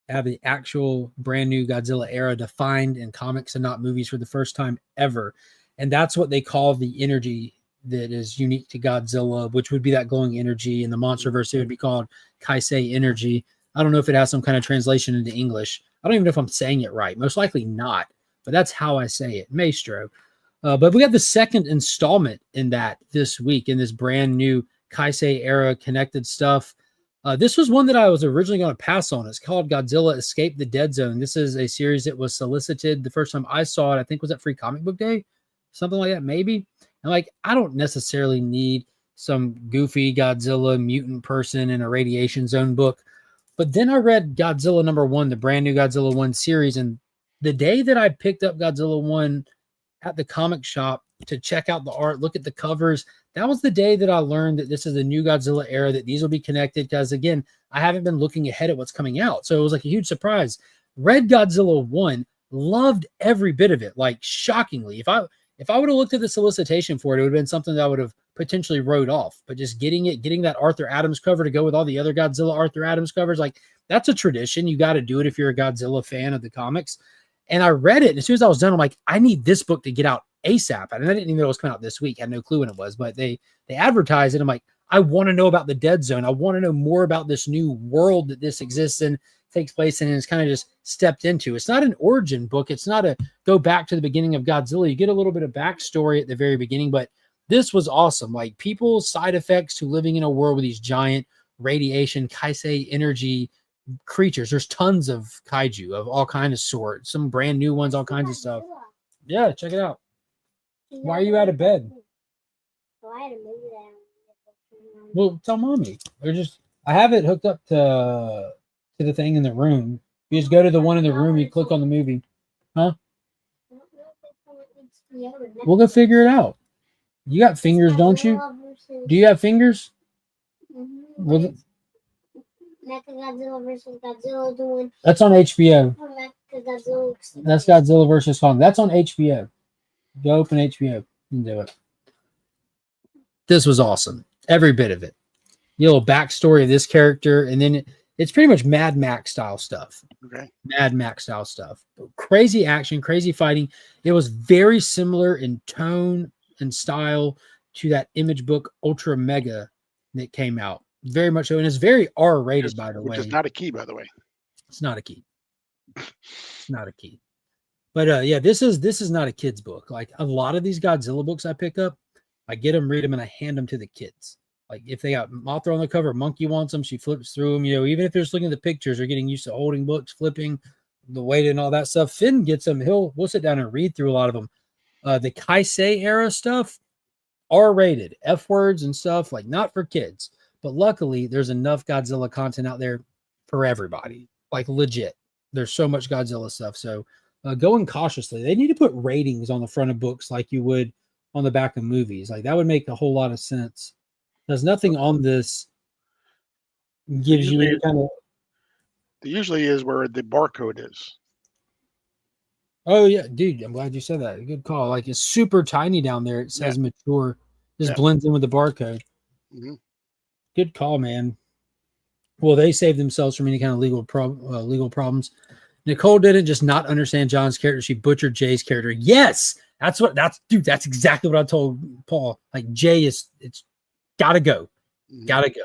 They have the actual brand new Godzilla era defined in comics and not movies for the first time ever. And that's what they call the energy that is unique to Godzilla, which would be that glowing energy. In the MonsterVerse, it would be called Kaisei energy. I don't know if it has some kind of translation into English. I don't even know if I'm saying it right. Most likely not, but that's how I say it, Maestro. But we got the second installment in that this week in this brand new Kaisei era connected stuff. This was one that I was originally going to pass on. It's called Godzilla Escape the Dead Zone. This is a series that was solicited the first time I saw it. I think was at Free Comic Book Day, something like that, maybe. And like, I don't necessarily need some goofy Godzilla mutant person in a radiation zone book. But then I read Godzilla #1, the brand new Godzilla 1 series. And the day that I picked up Godzilla 1 at the comic shop to check out the art, look at the covers, that was the day that I learned that this is a new Godzilla era, that these will be connected. Because again, I haven't been looking ahead at what's coming out. So it was like a huge surprise. Read Godzilla 1, loved every bit of it, like shockingly. If I would have looked at the solicitation for it, it would have been something that I would have potentially wrote off. But just getting that Arthur Adams cover to go with all the other Godzilla Arthur Adams covers, like, that's a tradition. You got to do it if you're a Godzilla fan of the comics. And I read it, and as soon as I was done, I'm like, I need this book to get out ASAP. And I didn't even know it was coming out this week. I had no clue when it was, but they advertised it. I'm like, I want to know about the Dead Zone. I want to know more about this new world that this exists in, takes place in, and it's kind of just stepped into. It's not an origin book. It's not a go back to the beginning of Godzilla. You get a little bit of backstory at the very beginning, but this was awesome. Like, people's side effects to living in a world with these giant radiation Kaisei energy creatures. There's tons of kaiju of all kinds of sorts, some brand new ones, all kinds of stuff. Yeah, check it out. Why are you out of bed? Well, tell mommy. I have it hooked up to the thing in the room. You just go to the one in the room, you click on the movie. Huh? We'll go figure it out. You got fingers, don't you? Do you have fingers? Well, Mechagodzilla versus Godzilla doing. That's on HBO. That's Godzilla versus Kong. That's on HBO. Go open HBO and do it. This was awesome. Every bit of it. A little backstory of this character, and then It's pretty much Mad Max style stuff. Okay. Mad Max style stuff. Crazy action, crazy fighting. It was very similar in tone and style to that Image book Ultra Mega that came out. Very much so. And it's very R rated, by the way. Which is not a key, by the way. It's not a key. It's not a key. But yeah, this is not a kid's book. Like a lot of these Godzilla books I pick up, I get them, read them, and I hand them to the kids. Like if they got Mothra on the cover, Monkey wants them, she flips through them. Even if they're just looking at the pictures or getting used to holding books, flipping, the weight and all that stuff. Finn gets them. We'll sit down and read through a lot of them. The Kaisei era stuff, R-rated, F words and stuff, like not for kids. But luckily, there's enough Godzilla content out there for everybody. Like legit, there's so much Godzilla stuff. So going cautiously, they need to put ratings on the front of books like you would on the back of movies. Like that would make a whole lot of sense. There's nothing on this gives you any kind of. It usually is where the barcode is. Oh yeah, dude, I'm glad you said that. Good call. Like it's super tiny down there. It says mature. Just blends in with the barcode. Mm-hmm. Good call, man. Well, they saved themselves from any kind of legal problems. Nicole didn't just not understand John's character. She butchered Jay's character. Yes, that's exactly what I told Paul. Like Jay it's gotta go. Mm-hmm. Gotta go.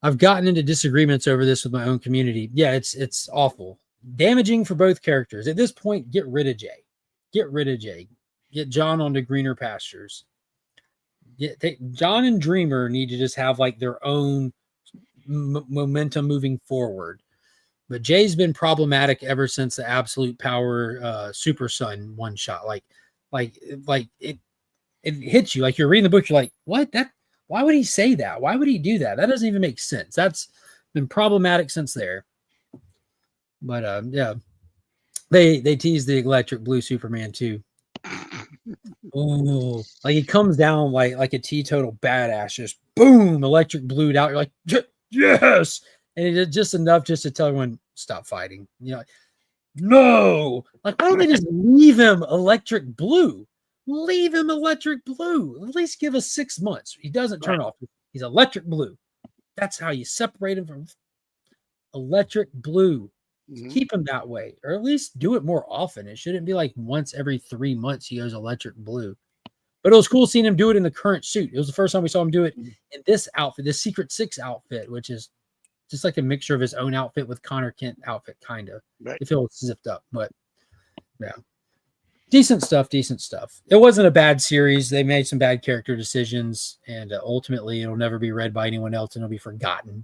I've gotten into disagreements over this with my own community. Yeah, it's awful. Damaging for both characters. At this point, get rid of Jay. Get rid of Jay. Get John onto greener pastures. John and Dreamer need to just have like their own momentum moving forward. But Jay's been problematic ever since the Absolute Power Super Sun one shot. Like it hits you. Like you're reading the book, you're like, what? Why would he say that? Why would he do that? That doesn't even make sense. That's been problematic since there. But yeah, they tease the electric blue Superman too. Oh, like he comes down like a teetotal badass, just boom, electric blued out. You're like, yes, and it's just enough just to tell everyone stop fighting. No, like why don't they just leave him electric blue? Leave him electric blue. At least give us 6 months. He doesn't turn off. He's electric blue. That's how you separate him from electric blue. Mm-hmm. Keep him that way, or at least do it more often. It shouldn't be like once every 3 months he goes electric blue. But it was cool seeing him do it in the current suit. It was the first time we saw him do it in this outfit, this Secret Six outfit, which is just like a mixture of his own outfit with Connor Kent outfit, kind of. Right. It feels zipped up, but yeah. Decent stuff. It wasn't a bad series. They made some bad character decisions, and ultimately it'll never be read by anyone else, and it'll be forgotten,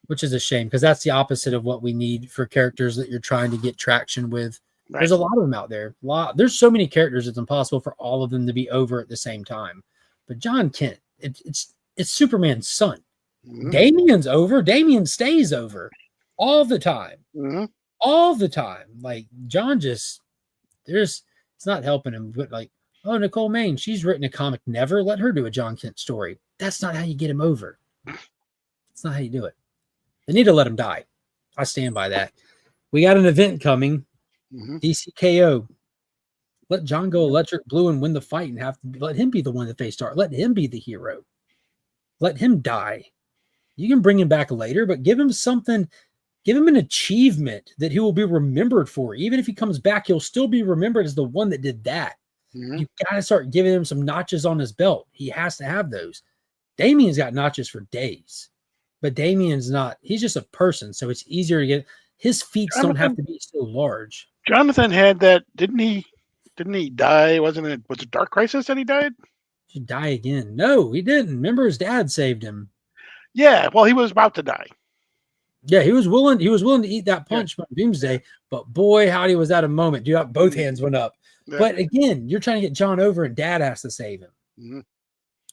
which is a shame because that's the opposite of what we need for characters that you're trying to get traction with. Right. There's a lot of them out there. There's so many characters, it's impossible for all of them to be over at the same time. But John Kent, it's Superman's son. Mm-hmm. Damian's over. Damian stays over all the time. Mm-hmm. All the time. Like John just... it's not helping him, but like, oh, Nicole Maine, she's written a comic. Never let her do a John Kent story. That's not how you get him over. That's not how you do it. They need to let him die. I stand by that. We got an event coming. Mm-hmm. DCKO. Let John go electric blue and win the fight and let him be the one that they start. Let him be the hero. Let him die. You can bring him back later, but give him something. Give him an achievement that he will be remembered for. Even if he comes back, he'll still be remembered as the one that did that. Mm-hmm. You got to start giving him some notches on his belt. He has to have those. Damian's got notches for days, but Damian's not. He's just a person, so it's easier to get. His feet don't have to be so large. Jonathan had that, didn't he? Didn't he die? Was it Dark Crisis that he died? He should die again. No, he didn't. Remember, his dad saved him. Yeah, well, he was about to die. Yeah, he was willing to eat that punch from Doomsday, but boy, howdy was that a moment. Dude, both hands went up. Yeah. But again, you're trying to get John over and dad has to save him. Mm-hmm.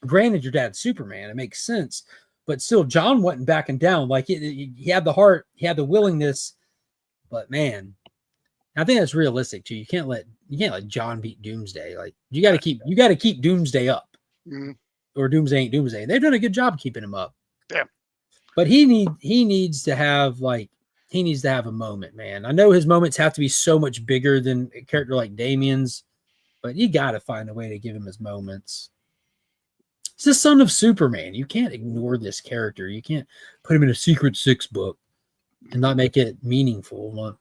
Granted, your dad's Superman. It makes sense. But still, John wasn't backing down. Like he had the heart, he had the willingness. But man, I think that's realistic too. You can't let John beat Doomsday. Like you got to keep Doomsday up. Mm-hmm. Or Doomsday ain't Doomsday. They've done a good job keeping him up. Yeah. But he needs to have a moment, man. I know his moments have to be so much bigger than a character like Damian's, but you got to find a way to give him his moments. He's the son of Superman. You can't ignore this character. You can't put him in a Secret Six book and not make it meaningful. Well,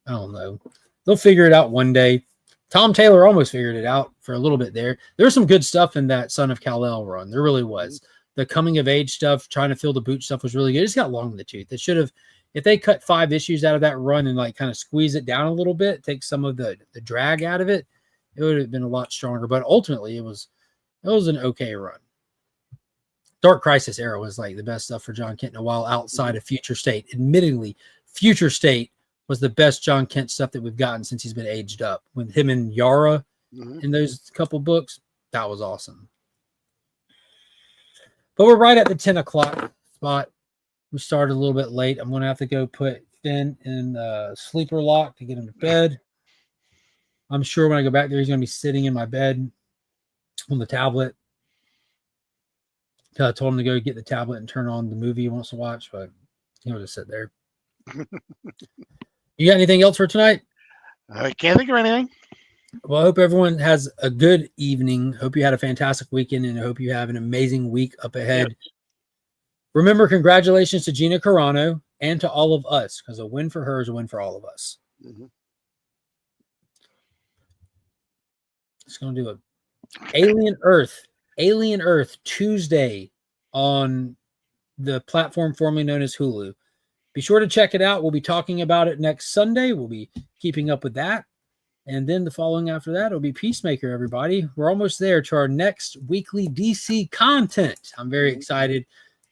I don't know. They'll figure it out one day. Tom Taylor almost figured it out for a little bit there. There's some good stuff in that Son of Kal-El run. There really was. The coming of age stuff, trying to fill the boot stuff was really good. It's got long in the tooth. It should have, if they cut 5 issues out of that run and like kind of squeeze it down a little bit, take some of the drag out of it, it would have been a lot stronger. But ultimately, it was an okay run. Dark Crisis era was like the best stuff for John Kent in a while outside of Future State. Admittedly, Future State was the best John Kent stuff that we've gotten since he's been aged up. With him and Yara in those couple books, that was awesome. But we're right at the 10 o'clock spot. We started a little bit late. I'm going to have to go put Finn in sleeper lock to get him to bed. I'm sure when I go back there, he's going to be sitting in my bed on the tablet. I told him to go get the tablet and turn on the movie he wants to watch, but he'll just sit there. You got anything else for tonight? I can't think of anything. Well, I hope everyone has a good evening. Hope you had a fantastic weekend, and I hope you have an amazing week up ahead. Yep. Remember, congratulations to Gina Carano and to all of us, because a win for her is a win for all of us. It's going to do a Alien Earth Tuesday on the platform formerly known as Hulu. Be sure to check it out. We'll be talking about it next Sunday. We'll be keeping up with that. And then the following after that will be Peacemaker, everybody. We're almost there to our next weekly DC content. I'm very excited.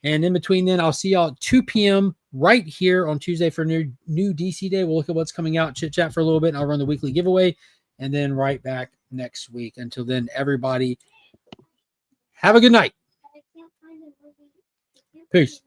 And in between then, I'll see y'all at 2 p.m. right here on Tuesday for new DC Day. We'll look at what's coming out, chit-chat for a little bit, and I'll run the weekly giveaway. And then right back next week. Until then, everybody, have a good night. Peace.